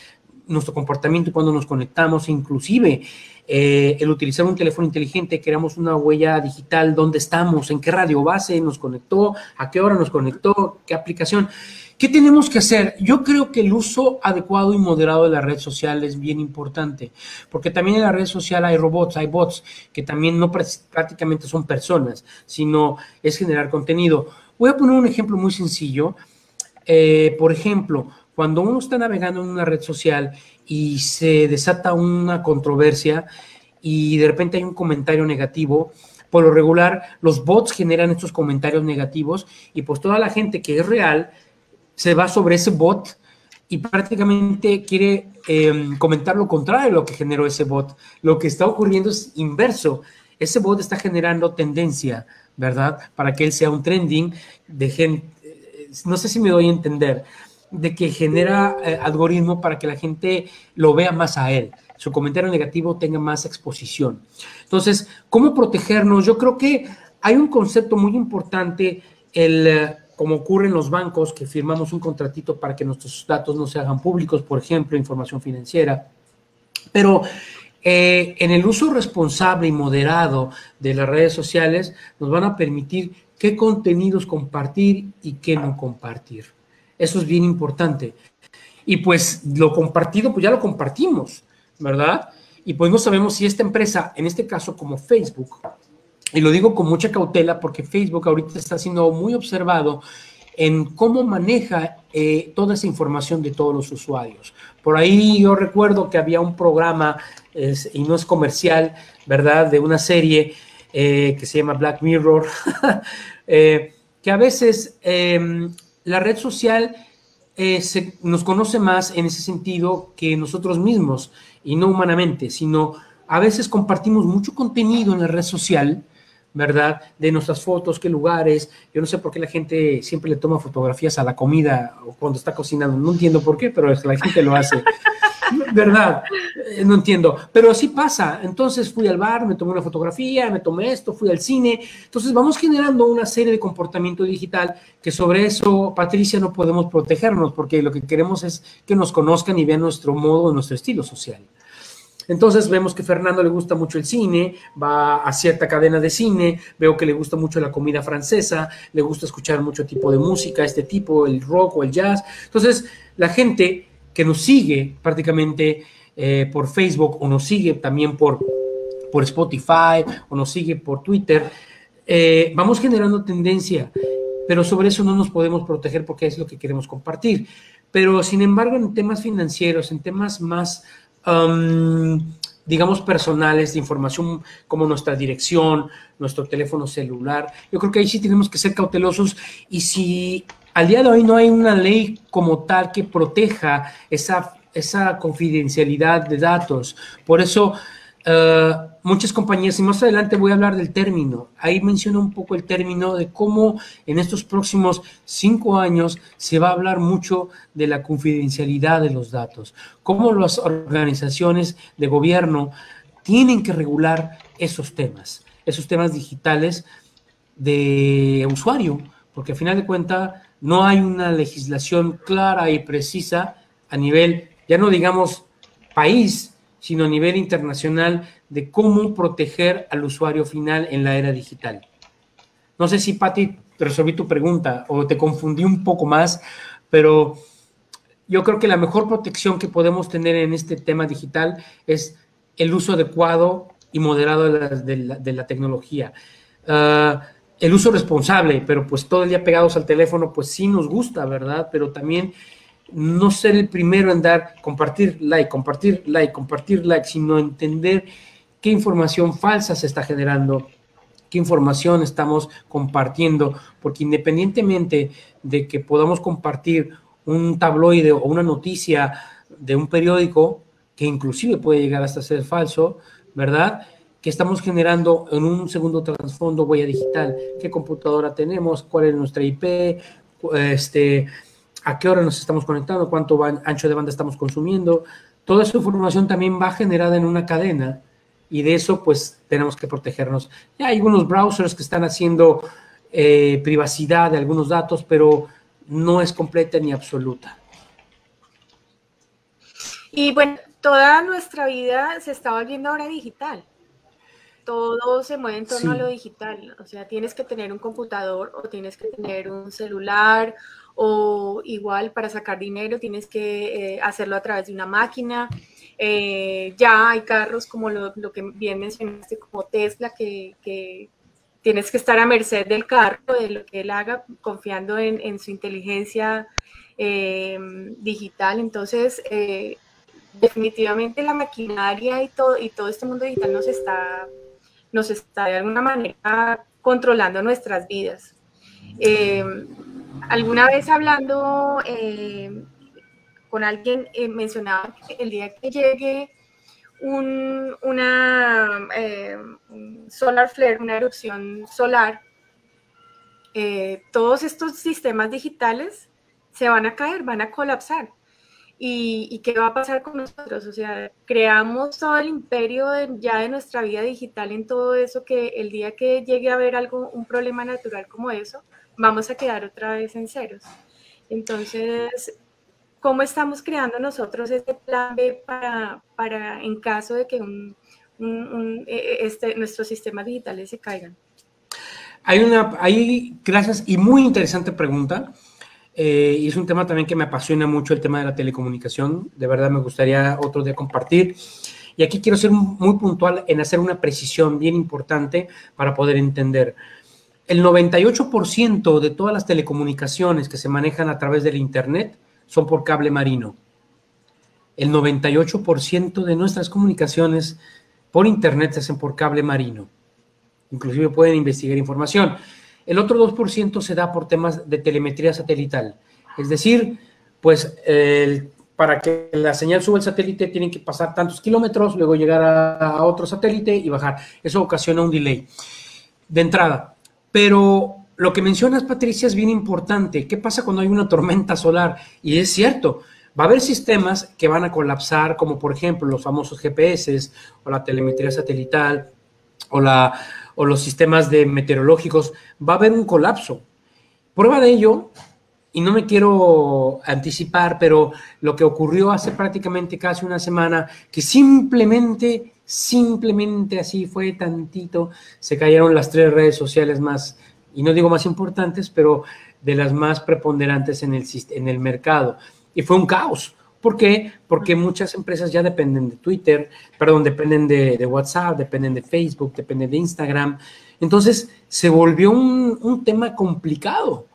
nuestro comportamiento cuando nos conectamos, inclusive el utilizar un teléfono inteligente, creamos una huella digital, dónde estamos, en qué radio base nos conectó, a qué hora nos conectó, qué aplicación. ¿Qué tenemos que hacer? Yo creo que el uso adecuado y moderado de la red social es bien importante, porque también en la red social hay robots, hay bots, que también no prácticamente son personas, sino es generar contenido. Voy a poner un ejemplo muy sencillo. Por ejemplo, cuando uno está navegando en una red social y se desata una controversia y de repente hay un comentario negativo, por lo regular los bots generan estos comentarios negativos y pues toda la gente que es real se va sobre ese bot y prácticamente quiere comentar lo contrario de lo que generó ese bot. Lo que está ocurriendo es inverso. Ese bot está generando tendencia, ¿verdad? Para que él sea un trending de gente, no sé si me doy a entender, de que genera algoritmo para que la gente lo vea más a él, su comentario negativo tenga más exposición. Entonces, ¿cómo protegernos? Yo creo que hay un concepto muy importante, como ocurre en los bancos, que firmamos un contratito para que nuestros datos no se hagan públicos, por ejemplo, información financiera, pero en el uso responsable y moderado de las redes sociales nos van a permitir qué contenidos compartir y qué no compartir. Eso es bien importante. Y pues lo compartido, pues ya lo compartimos, ¿verdad? Y pues no sabemos si esta empresa, en este caso como Facebook, y lo digo con mucha cautela porque Facebook ahorita está siendo muy observado en cómo maneja toda esa información de todos los usuarios. Por ahí yo recuerdo que había un programa, y no es comercial, ¿verdad?, de una serie que se llama Black Mirror, que a veces la red social nos conoce más en ese sentido que nosotros mismos, y no humanamente, sino a veces compartimos mucho contenido en la red social, ¿verdad?, de nuestras fotos, qué lugares. Yo no sé por qué la gente siempre le toma fotografías a la comida o cuando está cocinando, no entiendo por qué, pero la gente lo hace, ¿verdad? No entiendo, pero así pasa. Entonces fui al bar, me tomé una fotografía, me tomé esto, fui al cine. Entonces vamos generando una serie de comportamiento digital que sobre eso, Patricia, no podemos protegernos porque lo que queremos es que nos conozcan y vean nuestro modo, nuestro estilo social. Entonces vemos que a Fernando le gusta mucho el cine, va a cierta cadena de cine, veo que le gusta mucho la comida francesa, le gusta escuchar mucho tipo de música, este tipo, el rock o el jazz. Entonces la gente que nos sigue prácticamente por Facebook o nos sigue también por Spotify o nos sigue por Twitter, vamos generando tendencia, pero sobre eso no nos podemos proteger porque es lo que queremos compartir. Pero sin embargo en temas financieros, en temas más digamos, personales, de información como nuestra dirección, nuestro teléfono celular. Yo creo que ahí sí tenemos que ser cautelosos, y si al día de hoy no hay una ley como tal que proteja esa confidencialidad de datos, por eso muchas compañías, y más adelante voy a hablar del término, ahí menciono un poco el término de cómo en estos próximos 5 años se va a hablar mucho de la confidencialidad de los datos, cómo las organizaciones de gobierno tienen que regular esos temas digitales de usuario, porque al final de cuentas no hay una legislación clara y precisa a nivel, ya no digamos país, sino a nivel internacional, de cómo proteger al usuario final en la era digital. No sé si, Pati, resolví tu pregunta o te confundí un poco más, pero yo creo que la mejor protección que podemos tener en este tema digital es el uso adecuado y moderado de la tecnología. El uso responsable, pero pues todo el día pegados al teléfono, pues sí nos gusta, ¿verdad? Pero también no ser el primero en dar compartir like, sino entender qué información falsa se está generando, qué información estamos compartiendo, porque independientemente de que podamos compartir un tabloide o una noticia de un periódico, que inclusive puede llegar hasta ser falso, ¿verdad?, que estamos generando en un segundo trasfondo huella digital, qué computadora tenemos, cuál es nuestra IP, a qué hora nos estamos conectando, cuánto ancho de banda estamos consumiendo. Toda esa información también va generada en una cadena, y de eso pues tenemos que protegernos. Ya hay algunos browsers que están haciendo privacidad de algunos datos, pero no es completa ni absoluta. Y bueno, toda nuestra vida se está volviendo ahora digital. Todo se mueve en torno a lo digital, o sea, tienes que tener un computador o tienes que tener un celular, o igual para sacar dinero tienes que hacerlo a través de una máquina. Ya hay carros como lo que bien mencionaste, como Tesla, que tienes que estar a merced del carro, de lo que él haga, confiando en su inteligencia digital. Entonces, definitivamente la maquinaria y todo este mundo digital nos está de alguna manera controlando nuestras vidas. Alguna vez hablando con alguien mencionaba que el día que llegue un solar flare, una erupción solar, todos estos sistemas digitales se van a caer, van a colapsar. ¿Y qué va a pasar con nosotros? O sea, creamos todo el imperio ya de nuestra vida digital en todo eso, que el día que llegue a haber un problema natural como eso, vamos a quedar otra vez en ceros. Entonces, ¿cómo estamos creando nosotros este plan B para en caso de que nuestros sistemas digitales se caigan? Gracias, y muy interesante pregunta. Y es un tema también que me apasiona mucho, el tema de la telecomunicación. De verdad me gustaría otro día compartir. Y aquí quiero ser muy puntual en hacer una precisión bien importante para poder entender. El 98% de todas las telecomunicaciones que se manejan a través del Internet son por cable marino. El 98% de nuestras comunicaciones por Internet se hacen por cable marino. Inclusive pueden investigar información. El otro 2% se da por temas de telemetría satelital. Es decir, pues para que la señal suba al satélite tienen que pasar tantos kilómetros, luego llegar a otro satélite y bajar. Eso ocasiona un delay de entrada. Pero lo que mencionas, Patricia, es bien importante. ¿Qué pasa cuando hay una tormenta solar? Y es cierto, va a haber sistemas que van a colapsar, como por ejemplo los famosos GPS o la telemetría satelital o los sistemas meteorológicos. Va a haber un colapso. Prueba de ello, y no me quiero anticipar, pero lo que ocurrió hace prácticamente casi una semana, que simplemente así fue tantito, se cayeron las 3 redes sociales más, y no digo más importantes, pero de las más preponderantes en el mercado. Y fue un caos. ¿Por qué? Porque muchas empresas ya dependen de Twitter, dependen de WhatsApp, dependen de Facebook, dependen de Instagram. Entonces, se volvió un tema complicado.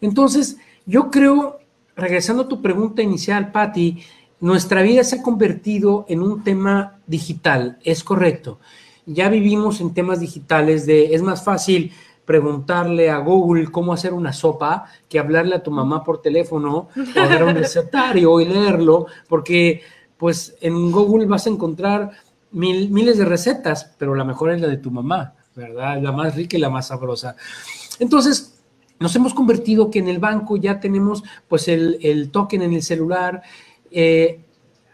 Entonces, yo creo, regresando a tu pregunta inicial, Patti, nuestra vida se ha convertido en un tema digital, es correcto. Ya vivimos en temas digitales es más fácil preguntarle a Google cómo hacer una sopa que hablarle a tu mamá por teléfono o ver un recetario y leerlo, porque pues en Google vas a encontrar miles de recetas, pero la mejor es la de tu mamá, ¿verdad? La más rica y la más sabrosa. Entonces, nos hemos convertido que en el banco ya tenemos pues el token en el celular.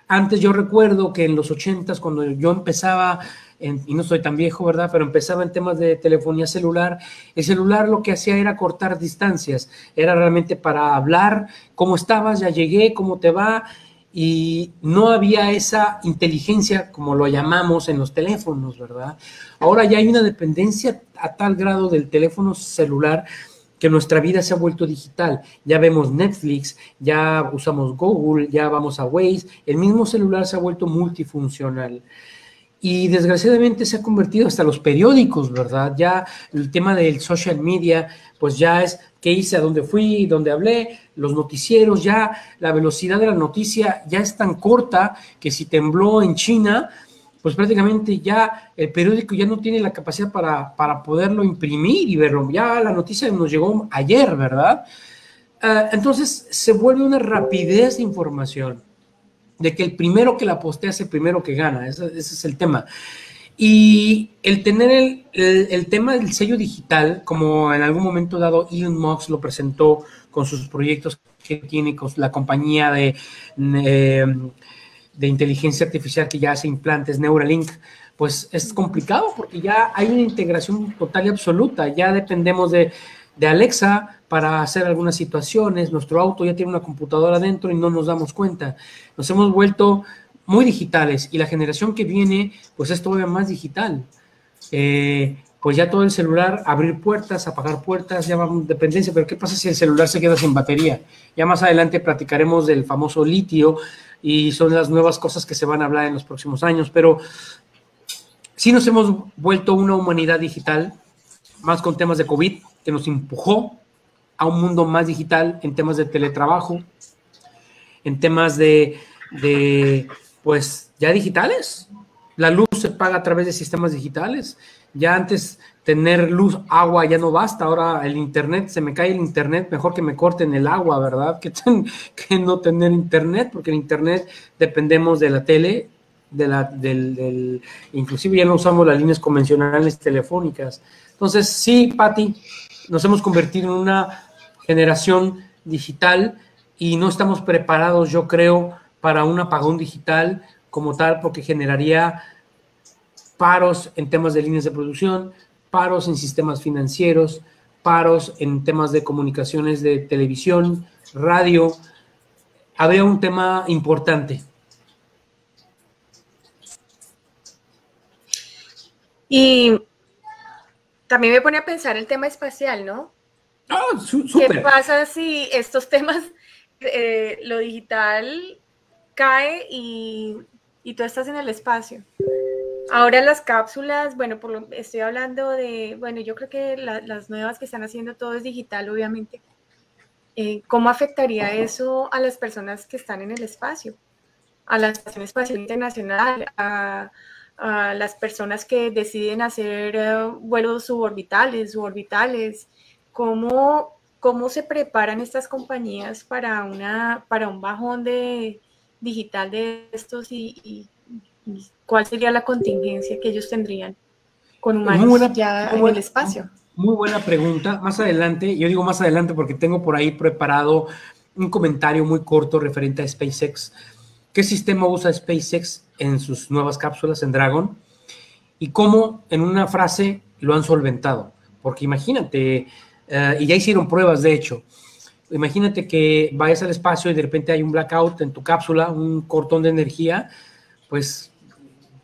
Antes yo recuerdo que en los 80s, cuando yo empezaba, y no soy tan viejo, ¿verdad? Pero empezaba en temas de telefonía celular. El celular lo que hacía era cortar distancias. Era realmente para hablar, ¿cómo estabas? Ya llegué, ¿cómo te va? Y no había esa inteligencia, como lo llamamos en los teléfonos, ¿verdad? Ahora ya hay una dependencia a tal grado del teléfono celular que nuestra vida se ha vuelto digital. Ya vemos Netflix, ya usamos Google, ya vamos a Waze. El mismo celular se ha vuelto multifuncional. Y desgraciadamente se ha convertido hasta los periódicos, ¿verdad? Ya el tema del social media, pues ya es qué hice, a dónde fui, dónde hablé, los noticieros, ya la velocidad de la noticia ya es tan corta que si tembló en China, pues prácticamente ya el periódico ya no tiene la capacidad para poderlo imprimir y verlo. Ya la noticia nos llegó ayer, ¿verdad? Entonces se vuelve una rapidez de información, de que el primero que la postea es el primero que gana, ese es el tema. Y el tener el tema del sello digital, como en algún momento dado Elon Musk lo presentó con sus proyectos que tiene con la compañía de inteligencia artificial que ya hace implantes, Neuralink, pues es complicado porque ya hay una integración total y absoluta, ya dependemos de Alexa para hacer algunas situaciones, nuestro auto ya tiene una computadora dentro y no nos damos cuenta. Nos hemos vuelto muy digitales y la generación que viene pues es todavía más digital. Pues ya todo el celular, abrir puertas, apagar puertas, ya va dependencia, pero ¿qué pasa si el celular se queda sin batería? Ya más adelante platicaremos del famoso litio y son las nuevas cosas que se van a hablar en los próximos años, pero sí nos hemos vuelto una humanidad digital, más con temas de COVID, que nos empujó a un mundo más digital en temas de teletrabajo, en temas pues ya digitales. La luz se paga a través de sistemas digitales. Ya antes tener luz, agua ya no basta. Ahora el internet, se me cae el internet, mejor que me corten el agua, ¿verdad? Que no tener internet, porque el internet dependemos de la tele, inclusive ya no usamos las líneas convencionales telefónicas. Entonces, sí, Pati, nos hemos convertido en una generación digital y no estamos preparados, yo creo, para un apagón digital como tal, porque generaría paros en temas de líneas de producción, paros en sistemas financieros, paros en temas de comunicaciones de televisión, radio. Habría un tema importante. Y también me pone a pensar el tema espacial, ¿no? Oh, súper. ¿Qué pasa si estos temas, lo digital cae y tú estás en el espacio? Ahora las cápsulas, bueno, estoy hablando de, bueno, yo creo que las nuevas que están haciendo todo es digital, obviamente. ¿Cómo afectaría eso a las personas que están en el espacio? A la Estación Espacial Internacional, a las personas que deciden hacer vuelos suborbitales. ¿Cómo se preparan estas compañías para un bajón digital de estos y cuál sería la contingencia que ellos tendrían con humanos en el espacio? Muy buena pregunta. Más adelante, yo digo más adelante porque tengo por ahí preparado un comentario muy corto referente a SpaceX. ¿Qué sistema usa SpaceX en sus nuevas cápsulas en Dragon? Y cómo en una frase lo han solventado. Porque imagínate, y ya hicieron pruebas de hecho, imagínate que vayas al espacio y de repente hay un blackout en tu cápsula, un cortón de energía, pues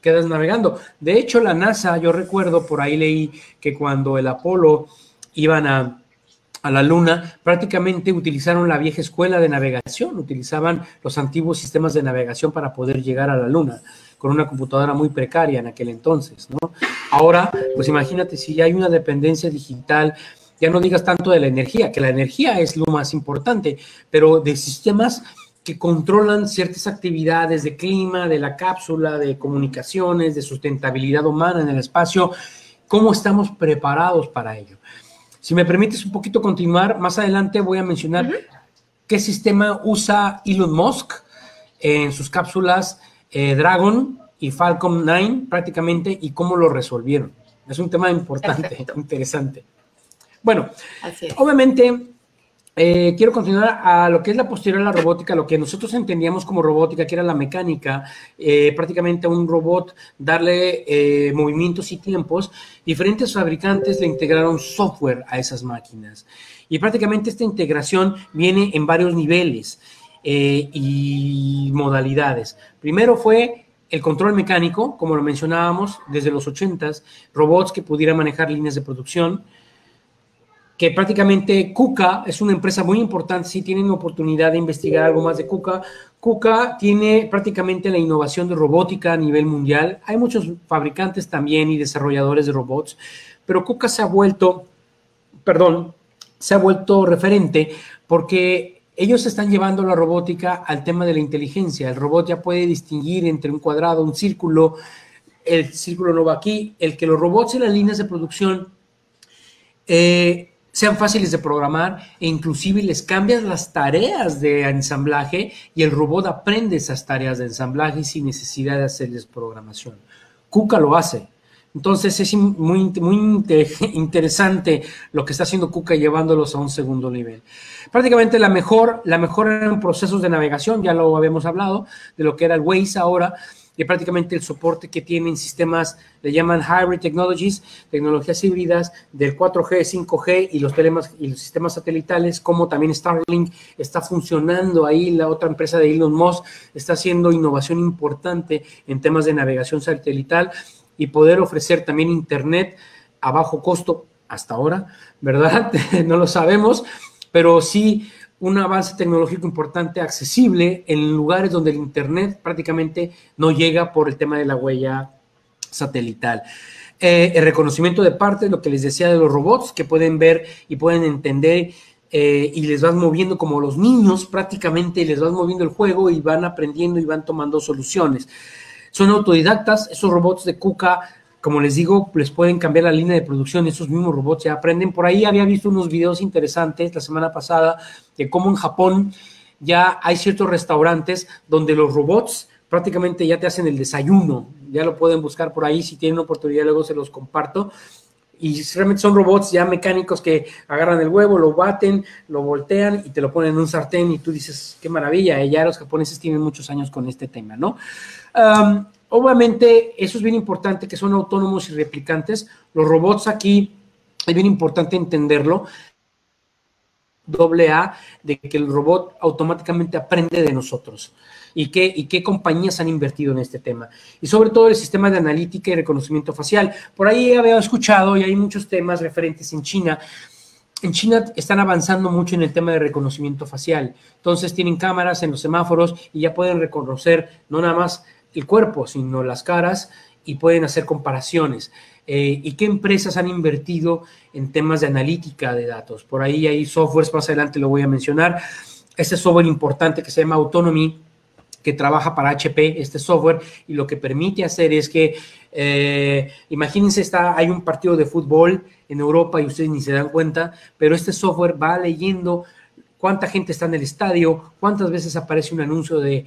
quedas navegando. De hecho, la NASA, yo recuerdo, por ahí leí que cuando el Apolo iban a la Luna, prácticamente utilizaron la vieja escuela de navegación, utilizaban los antiguos sistemas de navegación para poder llegar a la Luna, con una computadora muy precaria en aquel entonces, ¿no? Ahora, pues imagínate si ya hay una dependencia digital, ya no digas tanto de la energía, que la energía es lo más importante, pero de sistemas que controlan ciertas actividades de clima, de la cápsula, de comunicaciones, de sustentabilidad humana en el espacio. ¿Cómo estamos preparados para ello? Si me permites un poquito continuar, más adelante voy a mencionar qué sistema usa Elon Musk en sus cápsulas Dragon y Falcon 9 prácticamente y cómo lo resolvieron. Es un tema importante, perfecto, interesante. Bueno, obviamente quiero continuar a lo que es la posterior a la robótica, lo que nosotros entendíamos como robótica, que era la mecánica, prácticamente a un robot darle movimientos y tiempos. Diferentes fabricantes le integraron software a esas máquinas. Y prácticamente esta integración viene en varios niveles y modalidades. Primero fue el control mecánico, como lo mencionábamos, desde los 80s, robots que pudieran manejar líneas de producción, que prácticamente KUKA es una empresa muy importante. Si tienen oportunidad de investigar algo más de KUKA, KUKA tiene prácticamente la innovación de robótica a nivel mundial. Hay muchos fabricantes también y desarrolladores de robots, pero KUKA se ha vuelto referente porque ellos están llevando la robótica al tema de la inteligencia. El robot ya puede distinguir entre un cuadrado, un círculo, el círculo no va aquí, el que los robots y las líneas de producción sean fáciles de programar e inclusive les cambias las tareas de ensamblaje y el robot aprende esas tareas de ensamblaje sin necesidad de hacerles programación. KUKA lo hace. Entonces es muy interesante lo que está haciendo KUKA llevándolos a un segundo nivel. Prácticamente la mejor en procesos de navegación, ya lo habíamos hablado, de lo que era el Waze ahora, y prácticamente el soporte que tienen sistemas, le llaman Hybrid Technologies, tecnologías híbridas del 4G, 5G y los sistemas satelitales, como también Starlink está funcionando ahí. La otra empresa de Elon Musk está haciendo innovación importante en temas de navegación satelital y poder ofrecer también internet a bajo costo hasta ahora, ¿verdad? No lo sabemos, pero sí un avance tecnológico importante, accesible en lugares donde el internet prácticamente no llega por el tema de la huella satelital. El reconocimiento de partes, lo que les decía de los robots, que pueden ver y pueden entender y les vas moviendo como los niños, prácticamente les vas moviendo el juego y van aprendiendo y van tomando soluciones. Son autodidactas, esos robots de KUKA, como les digo, les pueden cambiar la línea de producción, esos mismos robots ya aprenden. Por ahí había visto unos videos interesantes la semana pasada de cómo en Japón ya hay ciertos restaurantes donde los robots prácticamente ya te hacen el desayuno. Ya lo pueden buscar por ahí, si tienen oportunidad luego se los comparto. Y realmente son robots ya mecánicos que agarran el huevo, lo baten, lo voltean y te lo ponen en un sartén y tú dices, qué maravilla, ya los japoneses tienen muchos años con este tema, ¿no? Obviamente, eso es bien importante, que son autónomos y replicantes. Los robots aquí, es bien importante entenderlo, AA, de que el robot automáticamente aprende de nosotros. ¿Y qué compañías han invertido en este tema? Y sobre todo el sistema de analítica y reconocimiento facial. Por ahí había escuchado, y hay muchos temas referentes en China. En China están avanzando mucho en el tema de reconocimiento facial. Entonces tienen cámaras en los semáforos y ya pueden reconocer no nada más el cuerpo, sino las caras y pueden hacer comparaciones. ¿Y qué empresas han invertido en temas de analítica de datos? Por ahí hay softwares, más adelante lo voy a mencionar. Este software importante que se llama Autonomy, que trabaja para HP, este software, y lo que permite hacer es que, imagínense, hay un partido de fútbol en Europa y ustedes ni se dan cuenta, pero este software va leyendo cuánta gente está en el estadio, cuántas veces aparece un anuncio de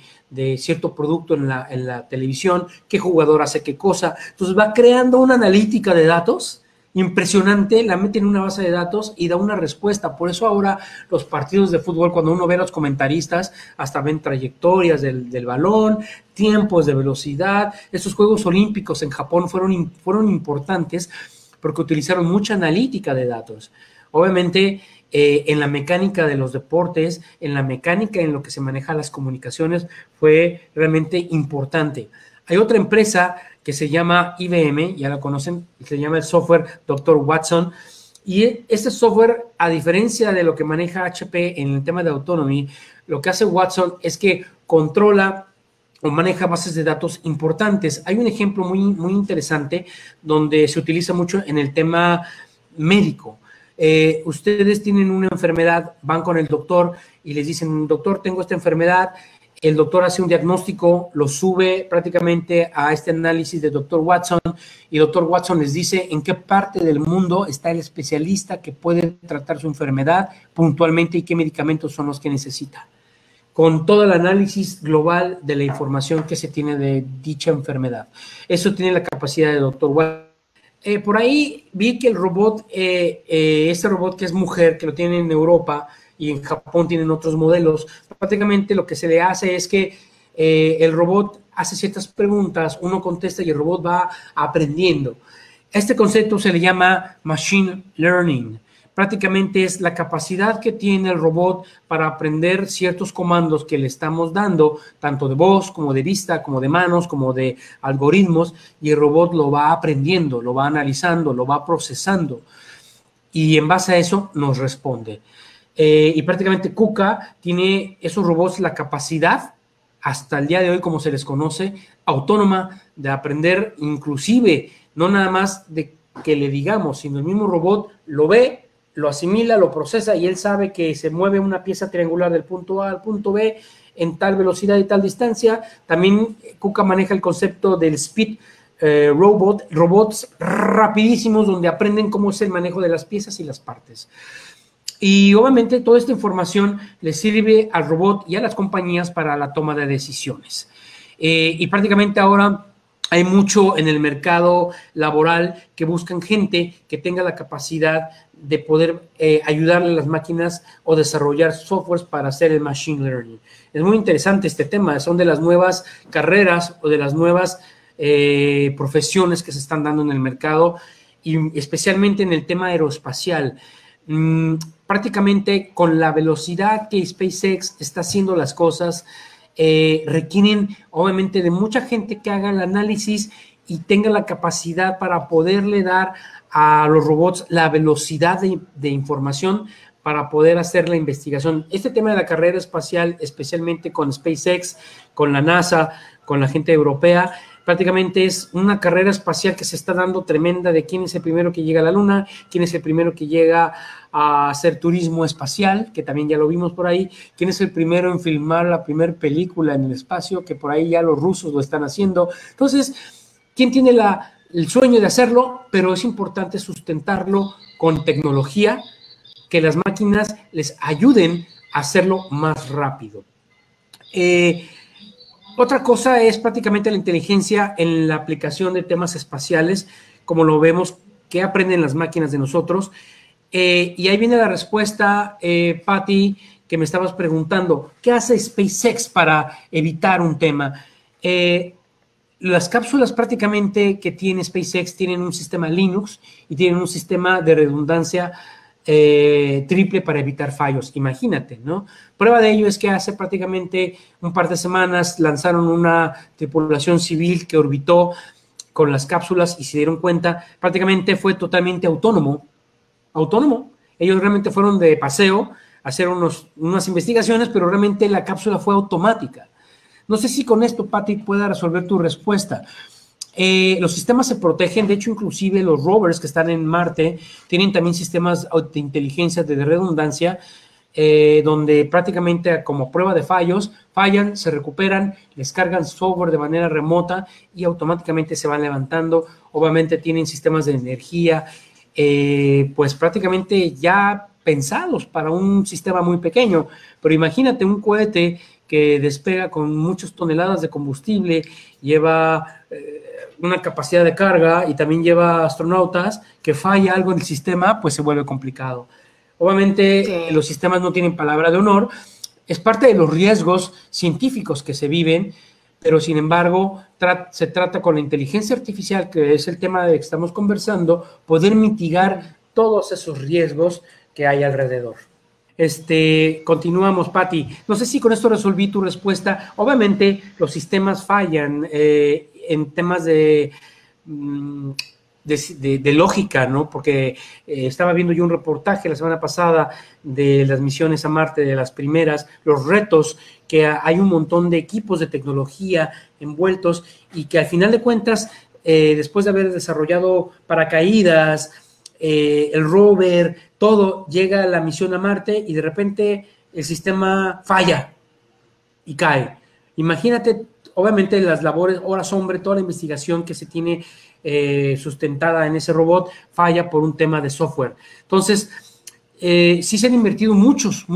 cierto producto en la televisión, qué jugador hace qué cosa. Entonces va creando una analítica de datos impresionante, la mete en una base de datos y da una respuesta. Por eso ahora los partidos de fútbol, cuando uno ve a los comentaristas, hasta ven trayectorias del balón, tiempos de velocidad. Estos Juegos Olímpicos en Japón fueron importantes porque utilizaron mucha analítica de datos. Obviamente, en la mecánica de los deportes, en la mecánica en lo que se maneja las comunicaciones, fue realmente importante. Hay otra empresa que se llama IBM, ya la conocen, se llama el software Dr. Watson, y este software, a diferencia de lo que maneja HP en el tema de Autonomy, lo que hace Watson es que controla o maneja bases de datos importantes. Hay un ejemplo muy interesante donde se utiliza mucho en el tema médico. Ustedes tienen una enfermedad, van con el doctor y les dicen, doctor, tengo esta enfermedad. El doctor hace un diagnóstico, lo sube prácticamente a este análisis de doctor Watson y doctor Watson les dice en qué parte del mundo está el especialista que puede tratar su enfermedad puntualmente y qué medicamentos son los que necesita. Con todo el análisis global de la información que se tiene de dicha enfermedad. Eso tiene la capacidad de doctor Watson. Por ahí vi que el robot, este robot que es mujer, que lo tienen en Europa, y en Japón tienen otros modelos, prácticamente lo que se le hace es que el robot hace ciertas preguntas, uno contesta y el robot va aprendiendo. Este concepto se le llama machine learning. Prácticamente es la capacidad que tiene el robot para aprender ciertos comandos que le estamos dando, tanto de voz como de vista, como de manos, como de algoritmos, y el robot lo va aprendiendo, lo va analizando, lo va procesando, y en base a eso nos responde. Y prácticamente KUKA tiene esos robots la capacidad, hasta el día de hoy como se les conoce, autónoma de aprender, inclusive no nada más de que le digamos, sino el mismo robot lo ve, lo asimila, lo procesa y él sabe que se mueve una pieza triangular del punto A al punto B en tal velocidad y tal distancia. También KUKA maneja el concepto del speed robots rapidísimos donde aprenden cómo es el manejo de las piezas y las partes. Y obviamente toda esta información le sirve al robot y a las compañías para la toma de decisiones. Y prácticamente ahora hay mucho en el mercado laboral que buscan gente que tenga la capacidad de poder ayudarle a las máquinas o desarrollar softwares para hacer el machine learning. Es muy interesante este tema, son de las nuevas carreras o de las nuevas profesiones que se están dando en el mercado y especialmente en el tema aeroespacial. Prácticamente con la velocidad que SpaceX está haciendo las cosas, requieren obviamente de mucha gente que haga el análisis y tenga la capacidad para poderle dar a los robots la velocidad de información para poder hacer la investigación. Este tema de la carrera espacial, especialmente con SpaceX, con la NASA, con la gente europea, prácticamente es una carrera espacial que se está dando tremenda de quién es el primero que llega a la Luna, quién es el primero que llega a hacer turismo espacial, que también ya lo vimos por ahí, quién es el primero en filmar la primera película en el espacio, que por ahí ya los rusos lo están haciendo. Entonces, ¿quién tiene el sueño de hacerlo? Pero es importante sustentarlo con tecnología, que las máquinas les ayuden a hacerlo más rápido. Otra cosa es prácticamente la inteligencia en la aplicación de temas espaciales, como lo vemos que aprenden las máquinas de nosotros. Y ahí viene la respuesta, Patty, que me estabas preguntando, ¿qué hace SpaceX para evitar un tema? Las cápsulas prácticamente que tiene SpaceX tienen un sistema Linux y tienen un sistema de redundancia triple para evitar fallos, imagínate, ¿no? Prueba de ello es que hace prácticamente un par de semanas lanzaron una tripulación civil que orbitó con las cápsulas y se dieron cuenta, prácticamente fue totalmente autónomo. Ellos realmente fueron de paseo a hacer unas investigaciones, pero realmente la cápsula fue automática. No sé si con esto, Patty, pueda resolver tu respuesta. Los sistemas se protegen, de hecho, inclusive los rovers que están en Marte tienen también sistemas de inteligencia de redundancia, donde prácticamente como prueba de fallos, fallan, se recuperan, les cargan software de manera remota y automáticamente se van levantando. Obviamente tienen sistemas de energía, pues prácticamente ya pensados para un sistema muy pequeño, pero imagínate un cohete que despega con muchas toneladas de combustible, lleva una capacidad de carga y también lleva astronautas, que falla algo en el sistema, pues se vuelve complicado. Obviamente sí, los sistemas no tienen palabra de honor, es parte de los riesgos científicos que se viven, pero sin embargo se trata con la inteligencia artificial, que es el tema de que estamos conversando, poder mitigar todos esos riesgos que hay alrededor. Continuamos, Patty. No sé si con esto resolví tu respuesta. Obviamente los sistemas fallan en temas de lógica, ¿no? Porque estaba viendo yo un reportaje la semana pasada de las misiones a Marte, de las primeras, los retos, que hay un montón de equipos de tecnología envueltos y que al final de cuentas, después de haber desarrollado paracaídas, el rover, todo llega a la misión a Marte y de repente el sistema falla y cae. Imagínate, obviamente, las labores, horas hombre, toda la investigación que se tiene sustentada en ese robot falla por un tema de software. Entonces, sí se han invertido muchos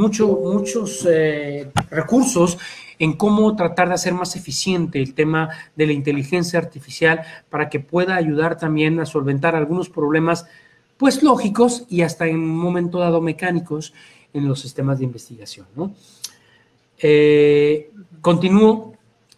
recursos en cómo tratar de hacer más eficiente el tema de la inteligencia artificial para que pueda ayudar también a solventar algunos problemas, pues lógicos y hasta en un momento dado mecánicos en los sistemas de investigación, ¿no? Continúo.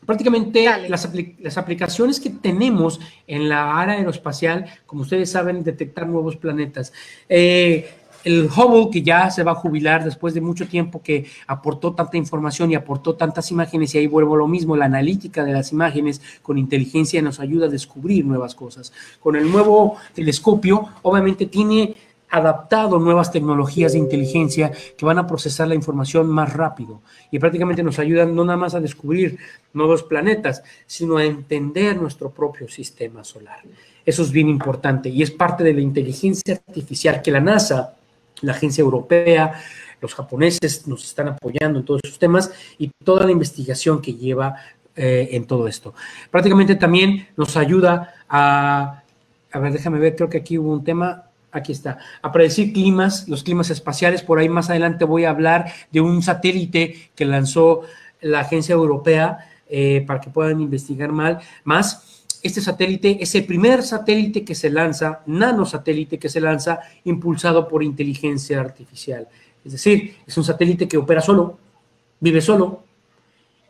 Prácticamente las aplicaciones que tenemos en la área aeroespacial, como ustedes saben, detectar nuevos planetas. El Hubble, que ya se va a jubilar después de mucho tiempo que aportó tanta información y aportó tantas imágenes, y ahí vuelvo a lo mismo, la analítica de las imágenes con inteligencia nos ayuda a descubrir nuevas cosas. Con el nuevo telescopio, obviamente tiene adaptado nuevas tecnologías de inteligencia que van a procesar la información más rápido y prácticamente nos ayudan no nada más a descubrir nuevos planetas, sino a entender nuestro propio sistema solar. Eso es bien importante y es parte de la inteligencia artificial que la NASA, la agencia europea, los japoneses nos están apoyando en todos esos temas y toda la investigación que lleva en todo esto. Prácticamente también nos ayuda a ver, déjame ver, creo que aquí hubo un tema. Aquí está, a predecir climas, los climas espaciales. Por ahí más adelante voy a hablar de un satélite que lanzó la agencia europea para que puedan investigar más. Este satélite es el primer satélite que se lanza, nanosatélite que se lanza, impulsado por inteligencia artificial. Es decir, es un satélite que opera solo, vive solo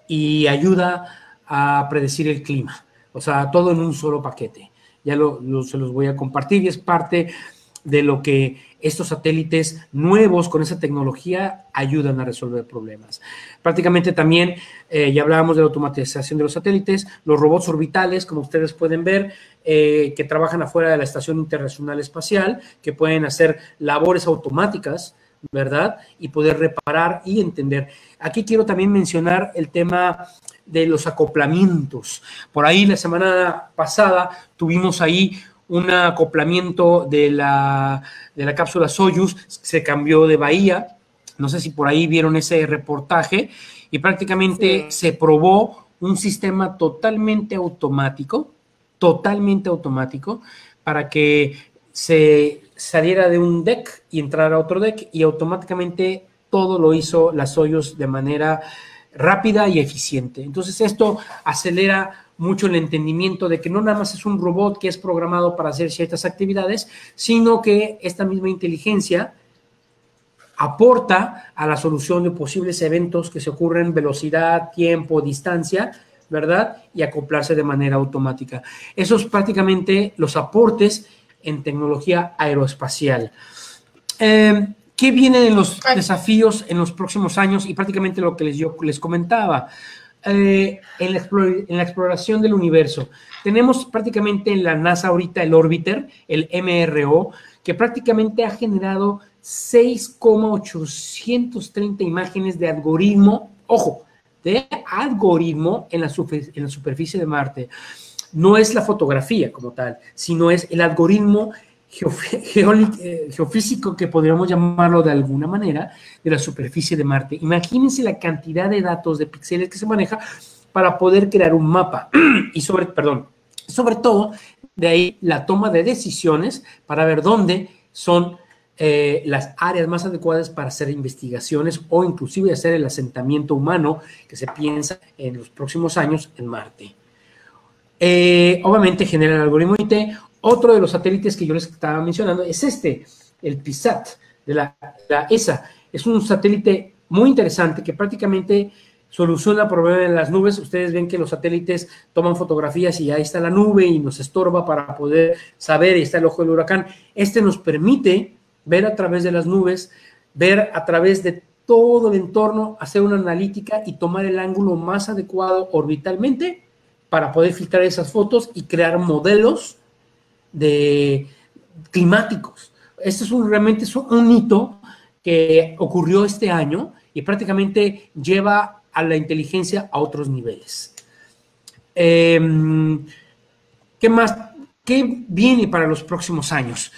y ayuda a predecir el clima. O sea, todo en un solo paquete. Ya se los voy a compartir y es parte de lo que estos satélites nuevos con esa tecnología ayudan a resolver problemas. Prácticamente también, ya hablábamos de la automatización de los satélites, los robots orbitales, como ustedes pueden ver, que trabajan afuera de la Estación Internacional Espacial, que pueden hacer labores automáticas, ¿verdad? Y poder reparar y entender. Aquí quiero también mencionar el tema de los acoplamientos. Por ahí la semana pasada tuvimos ahí un acoplamiento de la cápsula Soyuz, se cambió de bahía, no sé si por ahí vieron ese reportaje, y prácticamente se probó un sistema totalmente automático, para que se saliera de un deck y entrara a otro deck, y automáticamente todo lo hizo la Soyuz de manera rápida y eficiente. Entonces esto acelera mucho el entendimiento de que no nada más es un robot que es programado para hacer ciertas actividades, sino que esta misma inteligencia aporta a la solución de posibles eventos que se ocurren, velocidad, tiempo, distancia, ¿verdad? Y acoplarse de manera automática. Esos prácticamente los aportes en tecnología aeroespacial. ¿Qué viene de los desafíos en los próximos años? Y prácticamente lo que yo les comentaba. En la exploración del universo. Tenemos prácticamente en la NASA ahorita el Orbiter, el MRO, que prácticamente ha generado 6,830 imágenes de algoritmo, ojo, de algoritmo en la superficie de Marte. No es la fotografía como tal, sino es el algoritmo geofísico, que podríamos llamarlo de alguna manera, de la superficie de Marte. Imagínense la cantidad de datos de píxeles que se maneja para poder crear un mapa y sobre todo de ahí la toma de decisiones para ver dónde son las áreas más adecuadas para hacer investigaciones o inclusive hacer el asentamiento humano que se piensa en los próximos años en Marte. Obviamente genera el algoritmo IT. Otro de los satélites que yo les estaba mencionando es el PISAT de la ESA. Es un satélite muy interesante que prácticamente soluciona el problema en las nubes. Ustedes ven que los satélites toman fotografías y ahí está la nube y nos estorba para poder saber, y está el ojo del huracán. Nos permite ver a través de las nubes, ver a través de todo el entorno, hacer una analítica y tomar el ángulo más adecuado orbitalmente para poder filtrar esas fotos y crear modelos climáticos. Esto realmente es un hito que ocurrió este año y prácticamente lleva a la inteligencia a otros niveles. ¿Qué más? ¿Qué viene para los próximos años?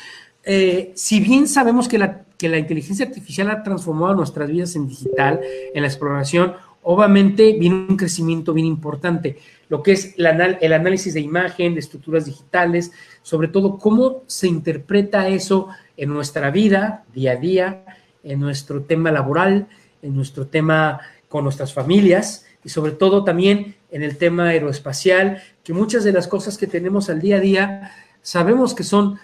si bien sabemos que la inteligencia artificial ha transformado nuestras vidas en digital, en la exploración, obviamente viene un crecimiento bien importante, lo que es el análisis de imagen, de estructuras digitales, sobre todo cómo se interpreta eso en nuestra vida, día a día, en nuestro tema laboral, en nuestro tema con nuestras familias y sobre todo también en el tema aeroespacial, que muchas de las cosas que tenemos al día a día sabemos que son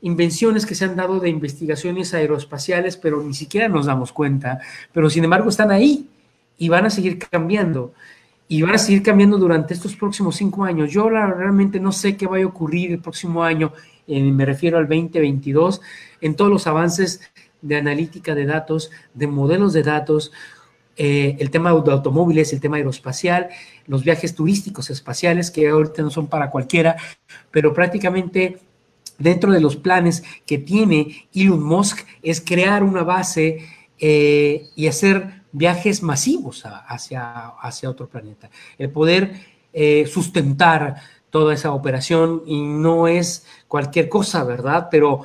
invenciones que se han dado de investigaciones aeroespaciales, pero ni siquiera nos damos cuenta, pero sin embargo están ahí y van a seguir cambiando. Y van a seguir cambiando durante estos próximos 5 años. Yo realmente no sé qué vaya a ocurrir el próximo año, me refiero al 2022, en todos los avances de analítica de datos, de modelos de datos, el tema de automóviles, el tema aeroespacial, los viajes turísticos espaciales, que ahorita no son para cualquiera, pero prácticamente dentro de los planes que tiene Elon Musk es crear una base y hacer viajes masivos hacia otro planeta. El poder sustentar toda esa operación y no es cualquier cosa, ¿verdad? Pero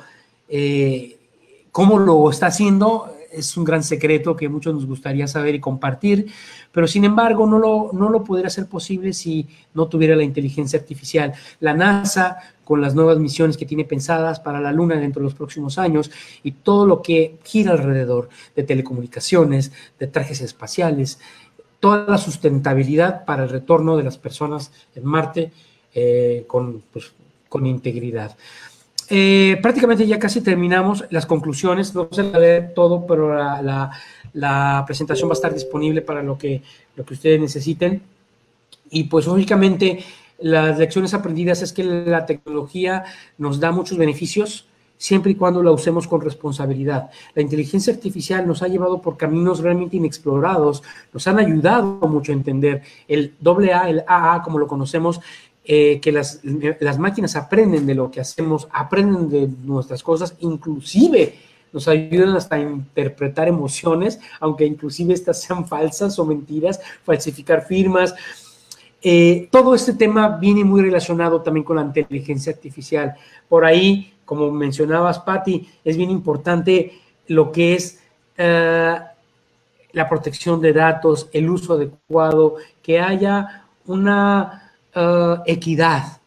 cómo lo está haciendo es un gran secreto que muchos nos gustaría saber y compartir, pero sin embargo no lo podría hacer posible si no tuviera la inteligencia artificial. La NASA, con las nuevas misiones que tiene pensadas para la Luna dentro de los próximos años y todo lo que gira alrededor de telecomunicaciones, de trajes espaciales, toda la sustentabilidad para el retorno de las personas en Marte con integridad. Prácticamente ya casi terminamos las conclusiones, no vamos a leer todo, pero la presentación va a estar disponible para lo que ustedes necesiten. Y pues lógicamente las lecciones aprendidas es que la tecnología nos da muchos beneficios siempre y cuando la usemos con responsabilidad. La inteligencia artificial nos ha llevado por caminos realmente inexplorados, nos han ayudado mucho a entender el AA, el AA, como lo conocemos, que las máquinas aprenden de lo que hacemos, aprenden de nuestras cosas, inclusive nos ayudan hasta a interpretar emociones, aunque inclusive estas sean falsas o mentiras, falsificar firmas. Todo este tema viene muy relacionado también con la inteligencia artificial. Por ahí, como mencionabas, Patti, es bien importante lo que es la protección de datos, el uso adecuado, que haya una equidad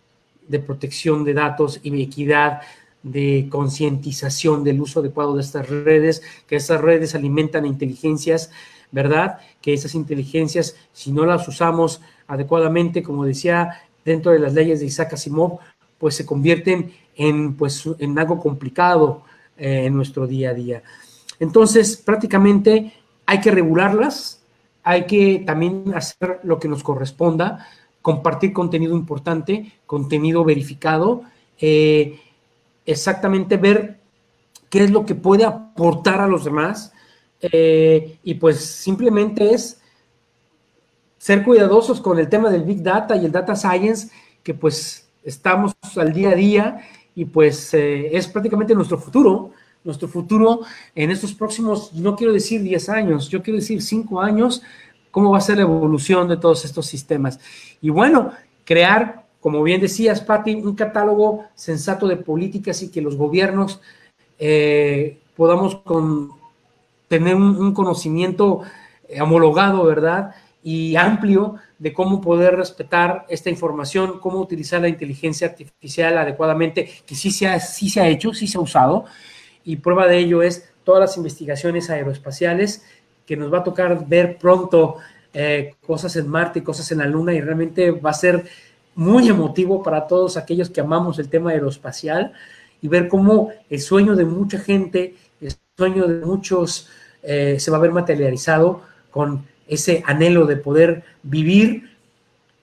de protección de datos y equidad de concientización del uso adecuado de estas redes, que estas redes alimentan inteligencias, ¿verdad? Que esas inteligencias, si no las usamos adecuadamente, como decía, dentro de las leyes de Isaac Asimov, pues se convierten en algo complicado en nuestro día a día. Entonces, prácticamente hay que regularlas, hay que también hacer lo que nos corresponda, compartir contenido importante, contenido verificado, exactamente ver qué es lo que puede aportar a los demás, y pues simplemente es ser cuidadosos con el tema del Big Data y el Data Science, que pues estamos al día a día y pues es prácticamente nuestro futuro en estos próximos, no quiero decir 10 años, yo quiero decir 5 años, cómo va a ser la evolución de todos estos sistemas. Y bueno, crear, como bien decías, Patti, un catálogo sensato de políticas y que los gobiernos podamos tener un conocimiento homologado, ¿verdad? Y amplio de cómo poder respetar esta información, cómo utilizar la inteligencia artificial adecuadamente, que sí se ha hecho, sí se ha usado, y prueba de ello es todas las investigaciones aeroespaciales, que nos va a tocar ver pronto cosas en Marte y cosas en la Luna, y realmente va a ser muy emotivo para todos aquellos que amamos el tema aeroespacial, y ver cómo el sueño de mucha gente, el sueño de muchos se va a ver materializado con ese anhelo de poder vivir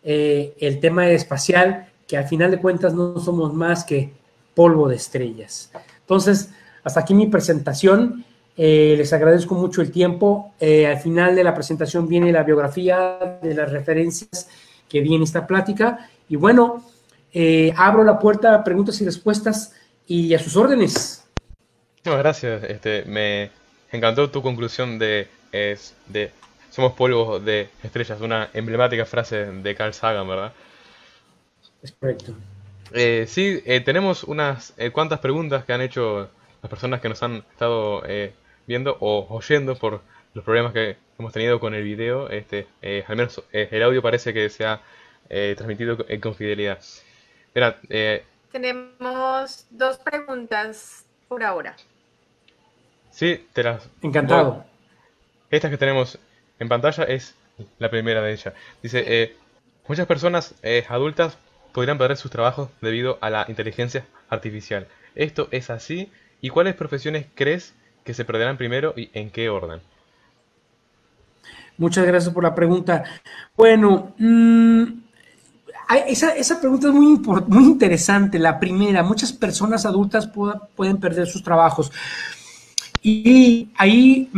el tema espacial, que al final de cuentas no somos más que polvo de estrellas. Entonces, hasta aquí mi presentación. Les agradezco mucho el tiempo. Al final de la presentación viene la biografía de las referencias que vi en esta plática. Y bueno, abro la puerta a preguntas y respuestas y a sus órdenes. No, gracias. Me encantó tu conclusión de somos polvos de estrellas, una emblemática frase de Carl Sagan, ¿verdad? Es correcto. Sí, tenemos unas cuantas preguntas que han hecho las personas que nos han estado viendo o oyendo por los problemas que hemos tenido con el video. Al menos el audio parece que se ha transmitido con fidelidad. Mira, Tenemos dos preguntas por ahora. sí, te las voy. Encantado. Estas que tenemos en pantalla es la primera de ellas. Dice, Sí. muchas personas adultas podrían perder sus trabajos debido a la inteligencia artificial. ¿Esto es así? ¿Y cuáles profesiones crees que se perderán primero y en qué orden? Muchas gracias por la pregunta. Bueno, esa pregunta es muy interesante. La primera, muchas personas adultas pueden perder sus trabajos. Y ahí,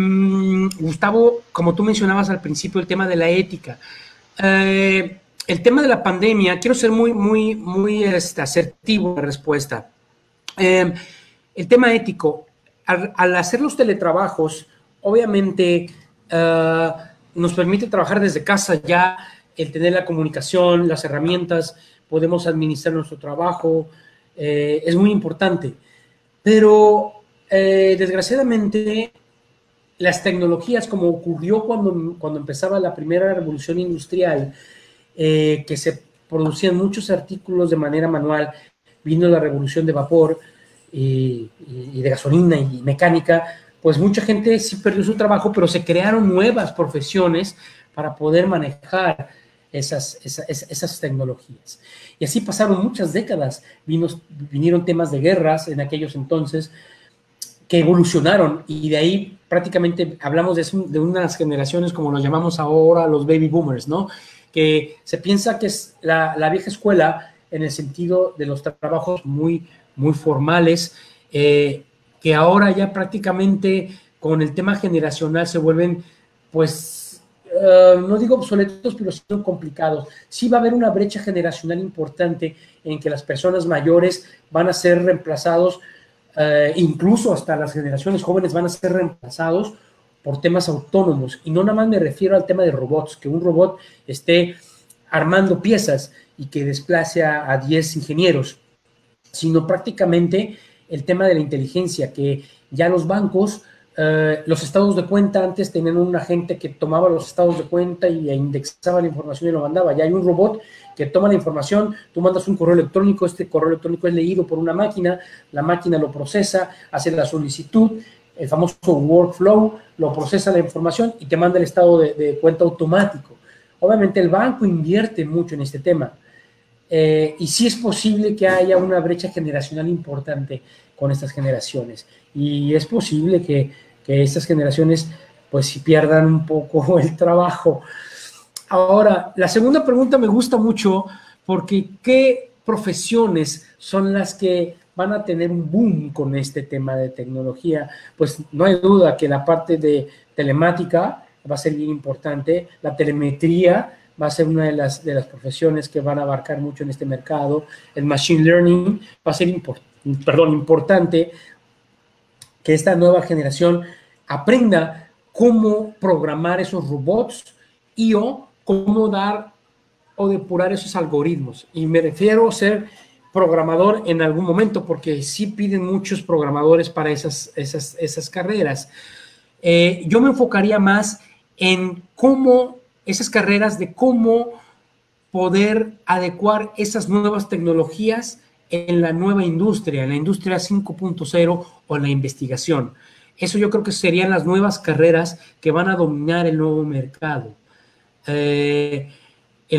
Gustavo, como tú mencionabas al principio, el tema de la ética. El tema de la pandemia, quiero ser muy asertivo en la respuesta. El tema ético, al hacer los teletrabajos, obviamente nos permite trabajar desde casa ya, el tener la comunicación, las herramientas, podemos administrar nuestro trabajo, es muy importante. Pero desgraciadamente las tecnologías, como ocurrió cuando empezaba la primera revolución industrial, que se producían muchos artículos de manera manual, vino la revolución de vapor y de gasolina y mecánica, pues mucha gente sí perdió su trabajo, pero se crearon nuevas profesiones para poder manejar esas tecnologías. Y así pasaron muchas décadas, vinieron temas de guerras en aquellos entonces, que evolucionaron y de ahí prácticamente hablamos de unas generaciones como los llamamos ahora los baby boomers, ¿no? Que se piensa que es la vieja escuela en el sentido de los trabajos muy formales, que ahora ya prácticamente con el tema generacional se vuelven, pues, no digo obsoletos, pero sí son complicados. Sí va a haber una brecha generacional importante en que las personas mayores van a ser reemplazados, incluso hasta las generaciones jóvenes van a ser reemplazados por temas autónomos. Y no nada más me refiero al tema de robots, que un robot esté armando piezas y que desplace a 10 ingenieros, sino prácticamente el tema de la inteligencia, que ya los bancos, los estados de cuenta, antes tenían un agente que tomaba los estados de cuenta y indexaba la información y lo mandaba. Ya hay un robot que toma la información, tú mandas un correo electrónico, este correo electrónico es leído por una máquina, la máquina lo procesa, hace la solicitud, el famoso workflow, lo procesa la información y te manda el estado de cuenta automático. Obviamente el banco invierte mucho en este tema, y sí es posible que haya una brecha generacional importante con estas generaciones, y es posible que estas generaciones pues si pierdan un poco el trabajo. Ahora, la segunda pregunta me gusta mucho porque ¿qué profesiones son las que van a tener un boom con este tema de tecnología? Pues no hay duda que la parte de telemática va a ser bien importante, la telemetría va a ser una de las profesiones que van a abarcar mucho en este mercado, el machine learning va a ser importante, que esta nueva generación aprenda cómo programar esos robots y o cómo dar o depurar esos algoritmos. Y me refiero a ser programador en algún momento, porque sí piden muchos programadores para esas carreras. Yo me enfocaría más en cómo esas carreras, de cómo poder adecuar esas nuevas tecnologías en la nueva industria, en la industria 5.0 o en la investigación. Eso yo creo que serían las nuevas carreras que van a dominar el nuevo mercado. En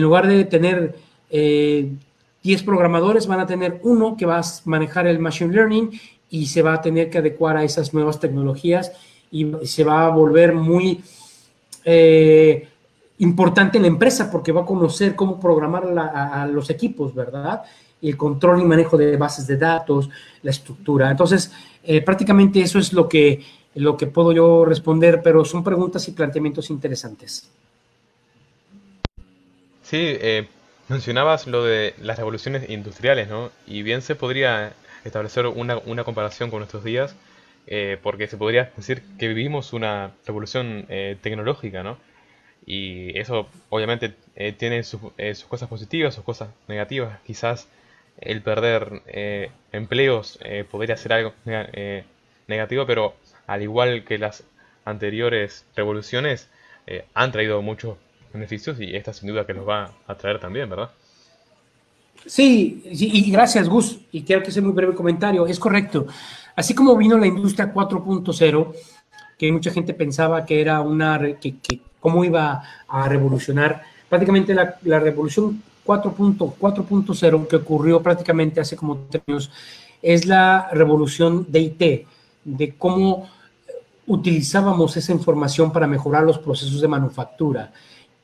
lugar de tener 10 programadores, van a tener uno que va a manejar el machine learning y se va a tener que adecuar a esas nuevas tecnologías y se va a volver muy importante en la empresa porque va a conocer cómo programar a los equipos, ¿verdad? Y el control y manejo de bases de datos, la estructura. Entonces, prácticamente eso es lo que puedo yo responder, pero son preguntas y planteamientos interesantes. Sí, mencionabas lo de las revoluciones industriales, ¿no? Y bien se podría establecer una comparación con nuestros días, porque se podría decir que vivimos una revolución tecnológica, ¿no? Y eso obviamente tiene sus cosas positivas, sus cosas negativas. Quizás el perder empleos podría ser algo negativo, pero al igual que las anteriores revoluciones, han traído muchos beneficios y esta sin duda que los va a traer también, ¿verdad? Sí, sí, y gracias, Gus. Y quiero que sea muy breve comentario. Es correcto. Así como vino la industria 4.0, que mucha gente pensaba que era que cómo iba a revolucionar, prácticamente la revolución 4.0 que ocurrió prácticamente hace como 3 años, es la revolución de IT, de cómo utilizábamos esa información para mejorar los procesos de manufactura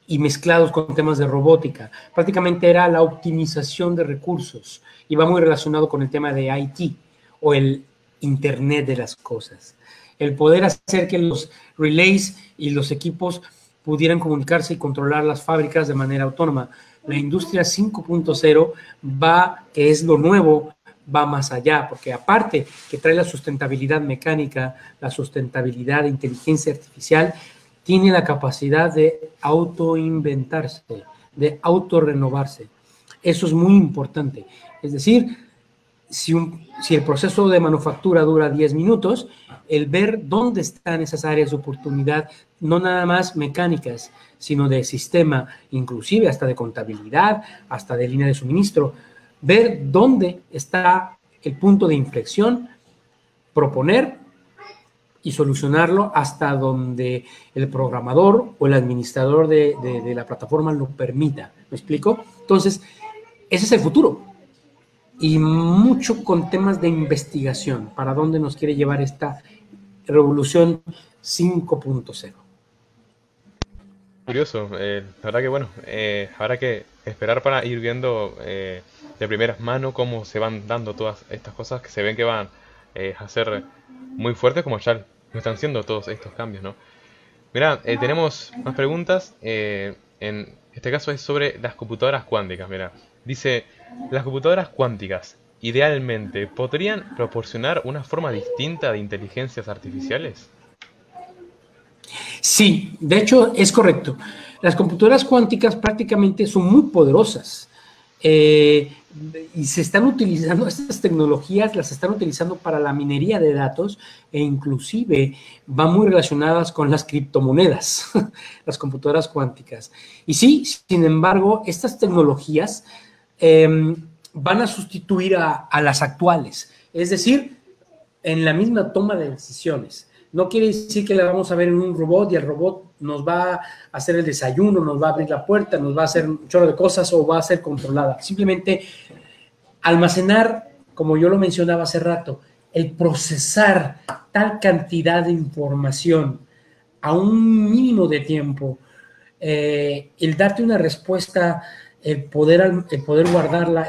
y mezclados con temas de robótica. Prácticamente era la optimización de recursos y va muy relacionado con el tema de IT o el Internet de las cosas. El poder hacer que los relays y los equipos pudieran comunicarse y controlar las fábricas de manera autónoma. La industria 5.0 va, que es lo nuevo, va más allá, porque aparte que trae la sustentabilidad mecánica, la sustentabilidad de inteligencia artificial, tiene la capacidad de autoinventarse, de autorrenovarse. Eso es muy importante. Es decir, si el proceso de manufactura dura 10 minutos, el ver dónde están esas áreas de oportunidad, no nada más mecánicas, sino de sistema, inclusive hasta de contabilidad, hasta de línea de suministro, ver dónde está el punto de inflexión, proponer y solucionarlo hasta donde el programador o el administrador de la plataforma lo permita. ¿Me explico? Entonces, ese es el futuro. Y mucho con temas de investigación, para dónde nos quiere llevar esta revolución 5.0. Curioso, la verdad que bueno, habrá que esperar para ir viendo de primera mano cómo se van dando todas estas cosas que se ven que van a ser muy fuertes, como ya lo están siendo todos estos cambios, ¿no? Mira, tenemos más preguntas. En este caso es sobre las computadoras cuánticas. Mira, dice, las computadoras cuánticas idealmente podrían proporcionar una forma distinta de inteligencias artificiales. Sí, de hecho es correcto. Las computadoras cuánticas prácticamente son muy poderosas y se están utilizando, estas tecnologías las están utilizando para la minería de datos e inclusive van muy relacionadas con las criptomonedas, las computadoras cuánticas. Y sí, sin embargo, estas tecnologías van a sustituir a las actuales, es decir, en la misma toma de decisiones. No quiere decir que la vamos a ver en un robot y el robot nos va a hacer el desayuno, nos va a abrir la puerta, nos va a hacer un chorro de cosas o va a ser controlada. Simplemente almacenar, como yo lo mencionaba hace rato, el procesar tal cantidad de información a un mínimo de tiempo, el darte una respuesta, el poder guardarla,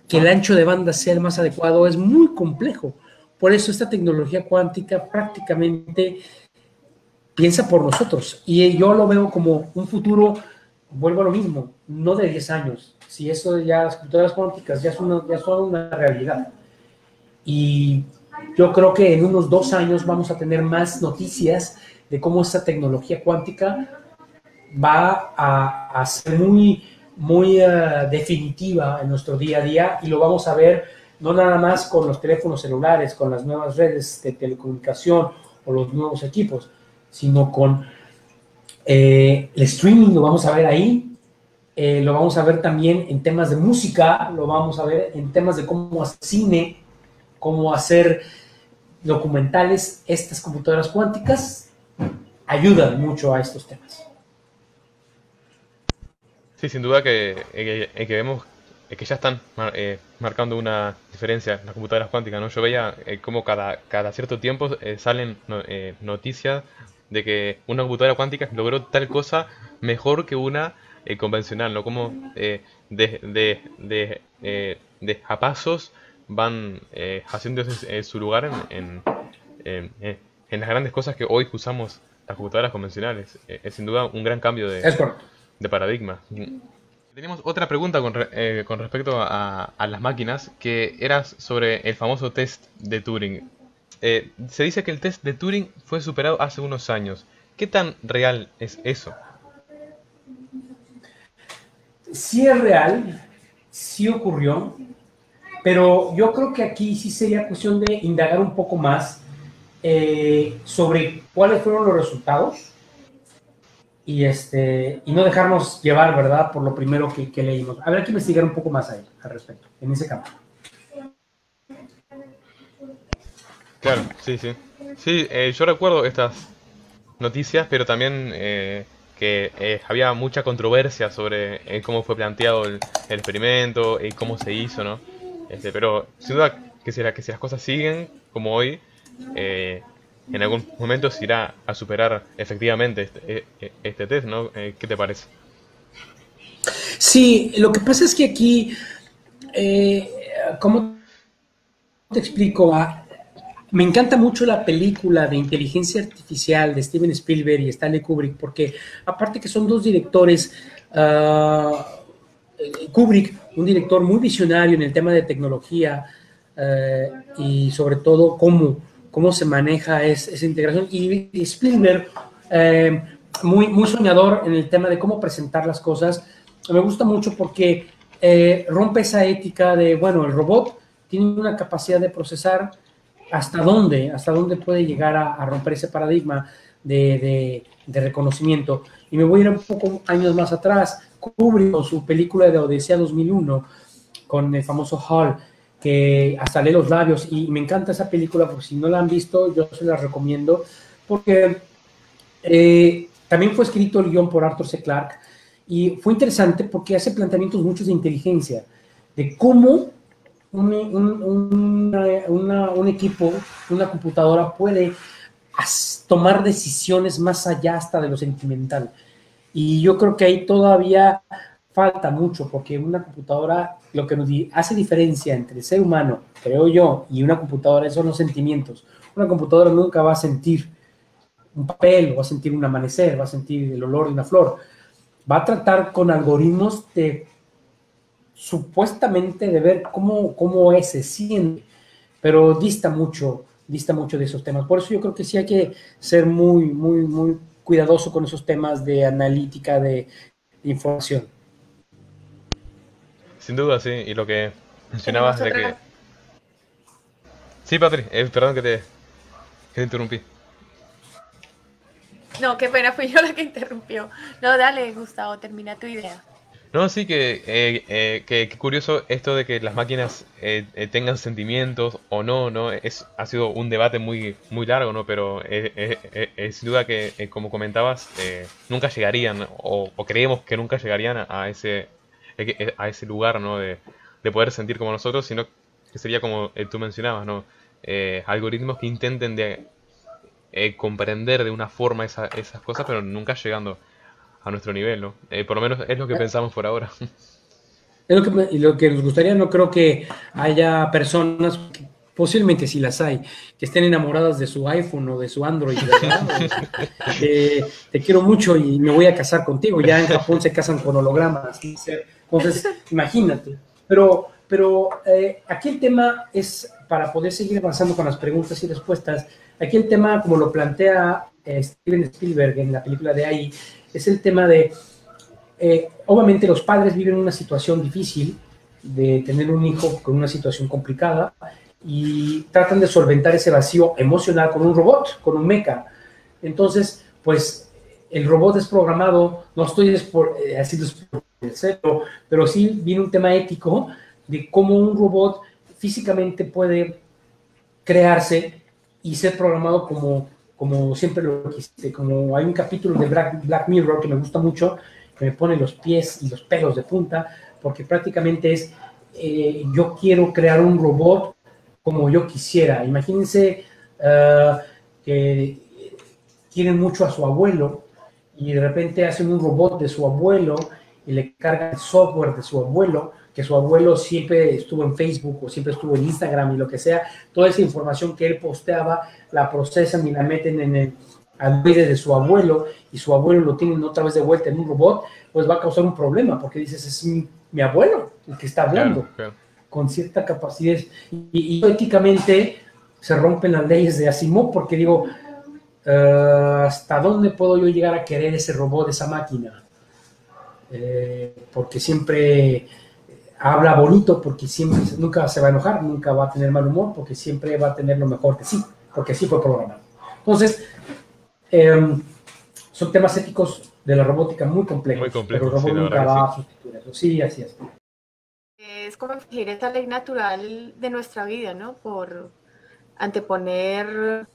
que el ancho de banda sea el más adecuado, es muy complejo. Por eso esta tecnología cuántica prácticamente piensa por nosotros. Y yo lo veo como un futuro, vuelvo a lo mismo, no de 10 años. Si eso ya, las computadoras cuánticas ya son una realidad. Y yo creo que en unos 2 años vamos a tener más noticias de cómo esta tecnología cuántica va a ser muy definitiva en nuestro día a día y lo vamos a ver no nada más con los teléfonos celulares, con las nuevas redes de telecomunicación o los nuevos equipos, sino con el streaming, lo vamos a ver ahí, lo vamos a ver también en temas de música, lo vamos a ver en temas de cómo hacer cine, cómo hacer documentales. Estas computadoras cuánticas ayudan mucho a estos temas. Sí, sin duda que vemos que ya están marcando una diferencia en las computadoras cuánticas, ¿no? Yo veía como cada cierto tiempo salen noticias de que una computadora cuántica logró tal cosa mejor que una convencional, ¿no? Como a pasos van haciendo su lugar en las grandes cosas que hoy usamos las computadoras convencionales. Es sin duda un gran cambio de paradigma. Tenemos otra pregunta con respecto a las máquinas, que era sobre el famoso test de Turing. Se dice que el test de Turing fue superado hace unos años. ¿Qué tan real es eso? Sí es real, sí ocurrió, pero yo creo que aquí sí sería cuestión de indagar un poco más sobre cuáles fueron los resultados y no dejarnos llevar, ¿verdad?, por lo primero que leímos. Habrá que investigar un poco más ahí, al respecto, en ese campo. Claro, sí, sí. Sí, yo recuerdo estas noticias, pero también que había mucha controversia sobre cómo fue planteado el experimento y cómo se hizo, ¿no? Pero sin duda que si las cosas siguen como hoy, en algún momento se irá a superar efectivamente este test, ¿no? ¿Qué te parece? Sí, lo que pasa es que aquí, ¿cómo te explico? Me encanta mucho la película de inteligencia artificial de Steven Spielberg y Stanley Kubrick, porque aparte que son dos directores, Kubrick, un director muy visionario en el tema de tecnología y sobre todo cómo se maneja esa integración, y Spielberg, muy soñador en el tema de cómo presentar las cosas. Me gusta mucho porque rompe esa ética de, bueno, el robot tiene una capacidad de procesar hasta dónde puede llegar a romper ese paradigma de reconocimiento. Y me voy a ir un poco años más atrás. Kubrick con su película de Odisea 2001, con el famoso Hall, que hasta lee los labios, y me encanta esa película, porque si no la han visto, yo se la recomiendo, porque también fue escrito el guión por Arthur C. Clarke, y fue interesante porque hace planteamientos muchos de inteligencia, de cómo un equipo, una computadora puede tomar decisiones más allá hasta de lo sentimental. Y yo creo que ahí todavía falta mucho, porque una computadora, lo que nos hace diferencia entre el ser humano, creo yo, y una computadora son los sentimientos. Una computadora nunca va a sentir un papel, va a sentir un amanecer, va a sentir el olor de una flor. Va a tratar con algoritmos supuestamente de ver cómo se siente, pero dista mucho de esos temas. Por eso yo creo que sí hay que ser muy, muy, muy cuidadoso con esos temas de analítica de información. Sin duda, sí. Y lo que mencionabas Tenemos de que... otra. Sí, Patri, perdón que te interrumpí. No, qué pena, fui yo la que interrumpió. No, dale, Gustavo, termina tu idea. No, sí que curioso esto de que las máquinas tengan sentimientos o no, ¿no? Ha sido un debate muy, muy largo, ¿no? Pero sin duda que, como comentabas, nunca llegarían, o creemos que nunca llegarían a ese lugar, ¿no? De poder sentir como nosotros, sino que sería como tú mencionabas, ¿no? Algoritmos que intenten comprender de una forma esas cosas, pero nunca llegando a nuestro nivel, ¿no? Por lo menos es lo que pensamos por ahora. Es lo que nos gustaría. No creo que haya personas, posiblemente sí las hay, que estén enamoradas de su iPhone o de su Android, ¿verdad? Te quiero mucho y me voy a casar contigo. Ya en Japón se casan con hologramas. Entonces, imagínate. Pero aquí el tema es, para poder seguir avanzando con las preguntas y respuestas, aquí el tema, como lo plantea Steven Spielberg en la película de AI, es el tema de, obviamente los padres viven una situación difícil de tener un hijo con una situación complicada y tratan de solventar ese vacío emocional con un robot, con un mecha. Entonces, pues el robot es programado, no estoy haciendo cero, pero sí viene un tema ético de cómo un robot físicamente puede crearse y ser programado como siempre lo quisiste. Como hay un capítulo de Black Mirror que me gusta mucho, que me pone los pies y los pelos de punta, porque prácticamente es, yo quiero crear un robot como yo quisiera. Imagínense que quieren mucho a su abuelo y de repente hacen un robot de su abuelo y le cargan el software de su abuelo, que su abuelo siempre estuvo en Facebook o siempre estuvo en Instagram y lo que sea. Toda esa información que él posteaba la procesan y la meten en el androide de su abuelo, y su abuelo lo tienen otra vez de vuelta en un robot. Pues va a causar un problema, porque dices, es mi abuelo el que está hablando, Claro, claro. con cierta capacidad, y éticamente se rompen las leyes de Asimov, porque digo, ¿hasta dónde puedo yo llegar a querer ese robot, esa máquina? Porque siempre habla bonito porque siempre, nunca se va a enojar, nunca va a tener mal humor, porque siempre va a tener lo mejor de sí, porque así fue programado. Entonces, son temas éticos de la robótica muy complejos, Muy pero el complejo, sí, robot la nunca verdad que va sí. a sustituir eso. Sí, así es. Es como exigir esa ley natural de nuestra vida, ¿no? Por anteponer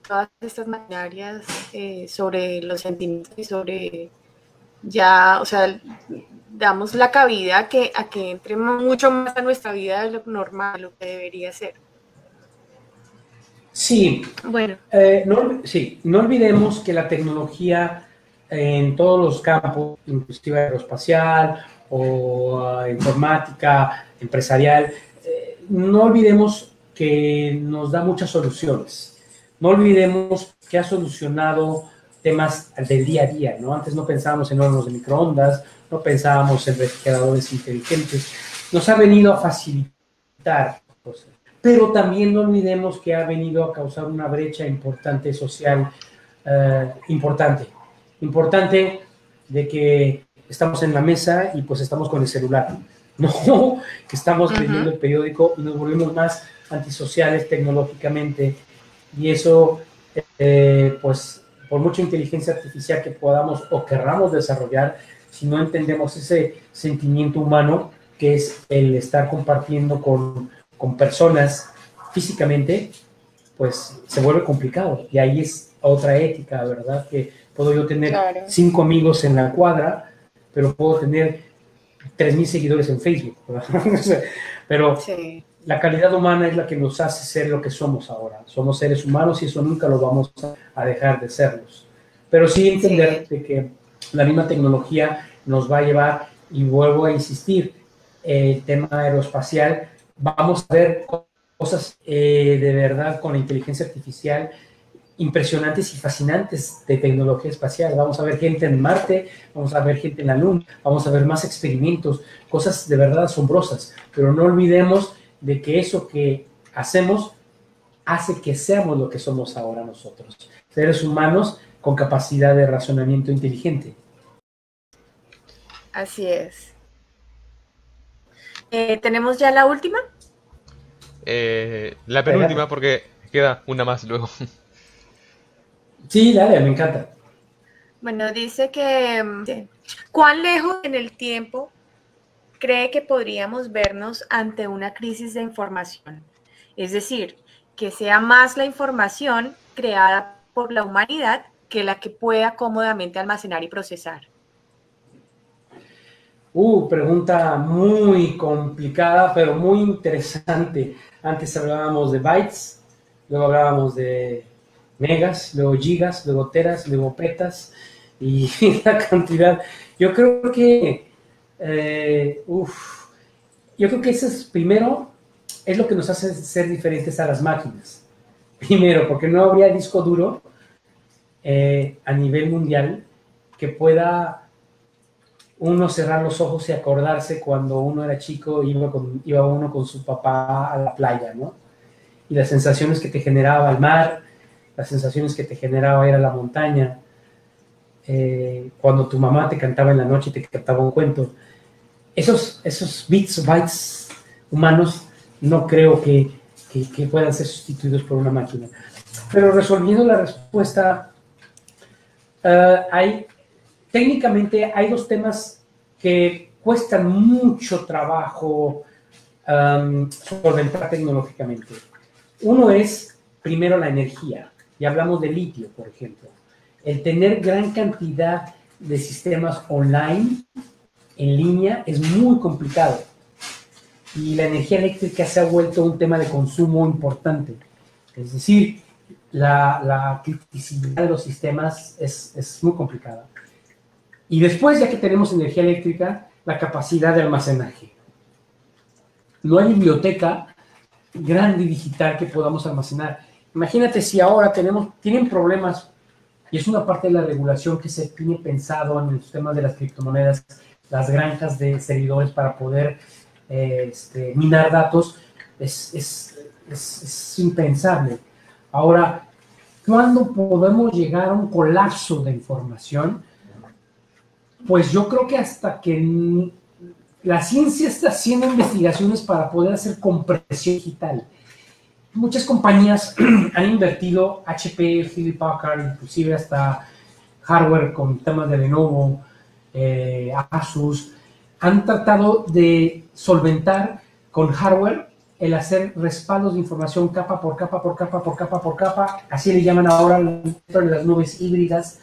todas estas maquinarias sobre los sentimientos y sobre ya, o sea, damos la cabida a que entre mucho más a nuestra vida de lo normal, lo que debería ser. Sí, Bueno. No olvidemos que la tecnología en todos los campos, inclusive aeroespacial o informática, empresarial, no olvidemos que nos da muchas soluciones. No olvidemos que ha solucionado temas del día a día, ¿no? Antes no pensábamos en hornos de microondas, no pensábamos en refrigeradores inteligentes. Nos ha venido a facilitar cosas. Pero también no olvidemos que ha venido a causar una brecha importante social, importante de que estamos en la mesa y pues estamos con el celular, no que estamos leyendo el periódico y nos volvemos más antisociales tecnológicamente, y eso pues por mucha inteligencia artificial que podamos o querramos desarrollar, si no entendemos ese sentimiento humano que es el estar compartiendo con personas físicamente, pues se vuelve complicado. Y ahí es otra ética, ¿verdad? Que puedo yo tener 5 amigos en la cuadra, pero puedo tener 3,000 seguidores en Facebook, ¿verdad? Pero sí, la calidad humana es la que nos hace ser lo que somos ahora. Somos seres humanos y eso nunca lo vamos a dejar de serlos. Pero sí entender de que la misma tecnología nos va a llevar, y vuelvo a insistir, el tema aeroespacial, vamos a ver cosas de verdad con la inteligencia artificial impresionantes y fascinantes de tecnología espacial. Vamos a ver gente en Marte, vamos a ver gente en la Luna, vamos a ver más experimentos, cosas de verdad asombrosas, pero no olvidemos de que eso que hacemos hace que seamos lo que somos ahora nosotros, seres humanos con capacidad de razonamiento inteligente. Así es. ¿Tenemos ya la última? La penúltima, porque queda una más luego. Sí, dale, me encanta. Bueno, dice que ¿cuán lejos en el tiempo cree que podríamos vernos ante una crisis de información? Es decir, que sea más la información creada por la humanidad que la que pueda cómodamente almacenar y procesar. Pregunta muy complicada, pero muy interesante. Antes hablábamos de bytes, luego hablábamos de megas, luego gigas, luego teras, luego petas, y la cantidad. Yo creo que, yo creo que eso es, primero, es lo que nos hace ser diferentes a las máquinas. Primero, porque no habría disco duro a nivel mundial que pueda uno cerrar los ojos y acordarse cuando uno era chico, iba uno con su papá a la playa, ¿no? Y las sensaciones que te generaba el mar, las sensaciones que te generaba ir a la montaña, cuando tu mamá te cantaba en la noche y te cantaba un cuento. Esos bytes humanos no creo que puedan ser sustituidos por una máquina. Pero resolviendo la respuesta, técnicamente hay dos temas que cuestan mucho trabajo solventar tecnológicamente. Uno es, primero, la energía. Y hablamos de litio, por ejemplo. El tener gran cantidad de sistemas online, en línea, es muy complicado. Y la energía eléctrica se ha vuelto un tema de consumo importante. Es decir, la criticidad de los sistemas es muy complicada. Y después, ya que tenemos energía eléctrica, la capacidad de almacenaje. No hay biblioteca grande y digital que podamos almacenar. Imagínate si ahora tienen problemas, y es una parte de la regulación que se tiene pensado en el sistema de las criptomonedas, las granjas de servidores para poder minar datos, es impensable. Ahora, ¿cuándo podemos llegar a un colapso de información? Pues yo creo que hasta que la ciencia está haciendo investigaciones para poder hacer compresión digital. Muchas compañías han invertido, HP, Hewlett Packard, inclusive hasta hardware con temas de Lenovo, Asus, han tratado de solventar con hardware el hacer respaldos de información capa por capa, por capa, por capa, por capa, así le llaman ahora las nubes híbridas,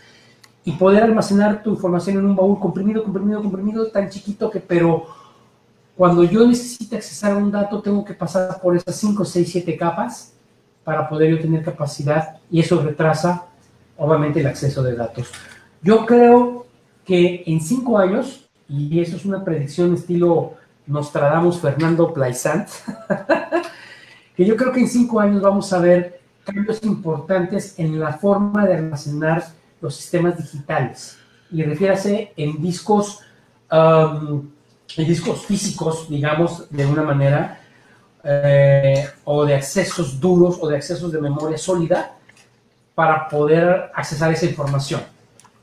y poder almacenar tu información en un baúl comprimido, tan chiquito que, pero cuando yo necesito accesar a un dato, tengo que pasar por esas 5, 6, 7 capas para poder yo tener capacidad, y eso retrasa, obviamente, el acceso de datos. Yo creo que en 5 años, y eso es una predicción estilo Nostradamus Fernando Plaisant, que yo creo que en 5 años vamos a ver cambios importantes en la forma de almacenar los sistemas digitales. Y refiérase en discos físicos, digamos, de una manera, o de accesos duros o de accesos de memoria sólida para poder accesar esa información.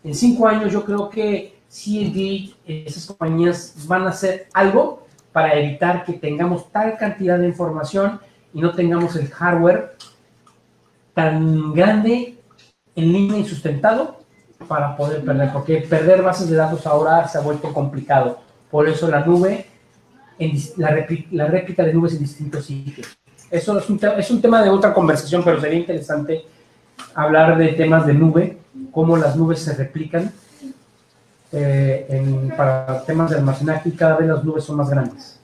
En 5 años yo creo que CFD, esas compañías van a hacer algo para evitar que tengamos tal cantidad de información y no tengamos el hardware tan grande en línea y sustentado para poder perder, porque perder bases de datos ahora se ha vuelto complicado. Por eso la nube, la réplica de nubes en distintos sitios. Eso es un tema de otra conversación, pero sería interesante hablar de temas de nube, cómo las nubes se replican para temas de almacenaje, y cada vez las nubes son más grandes.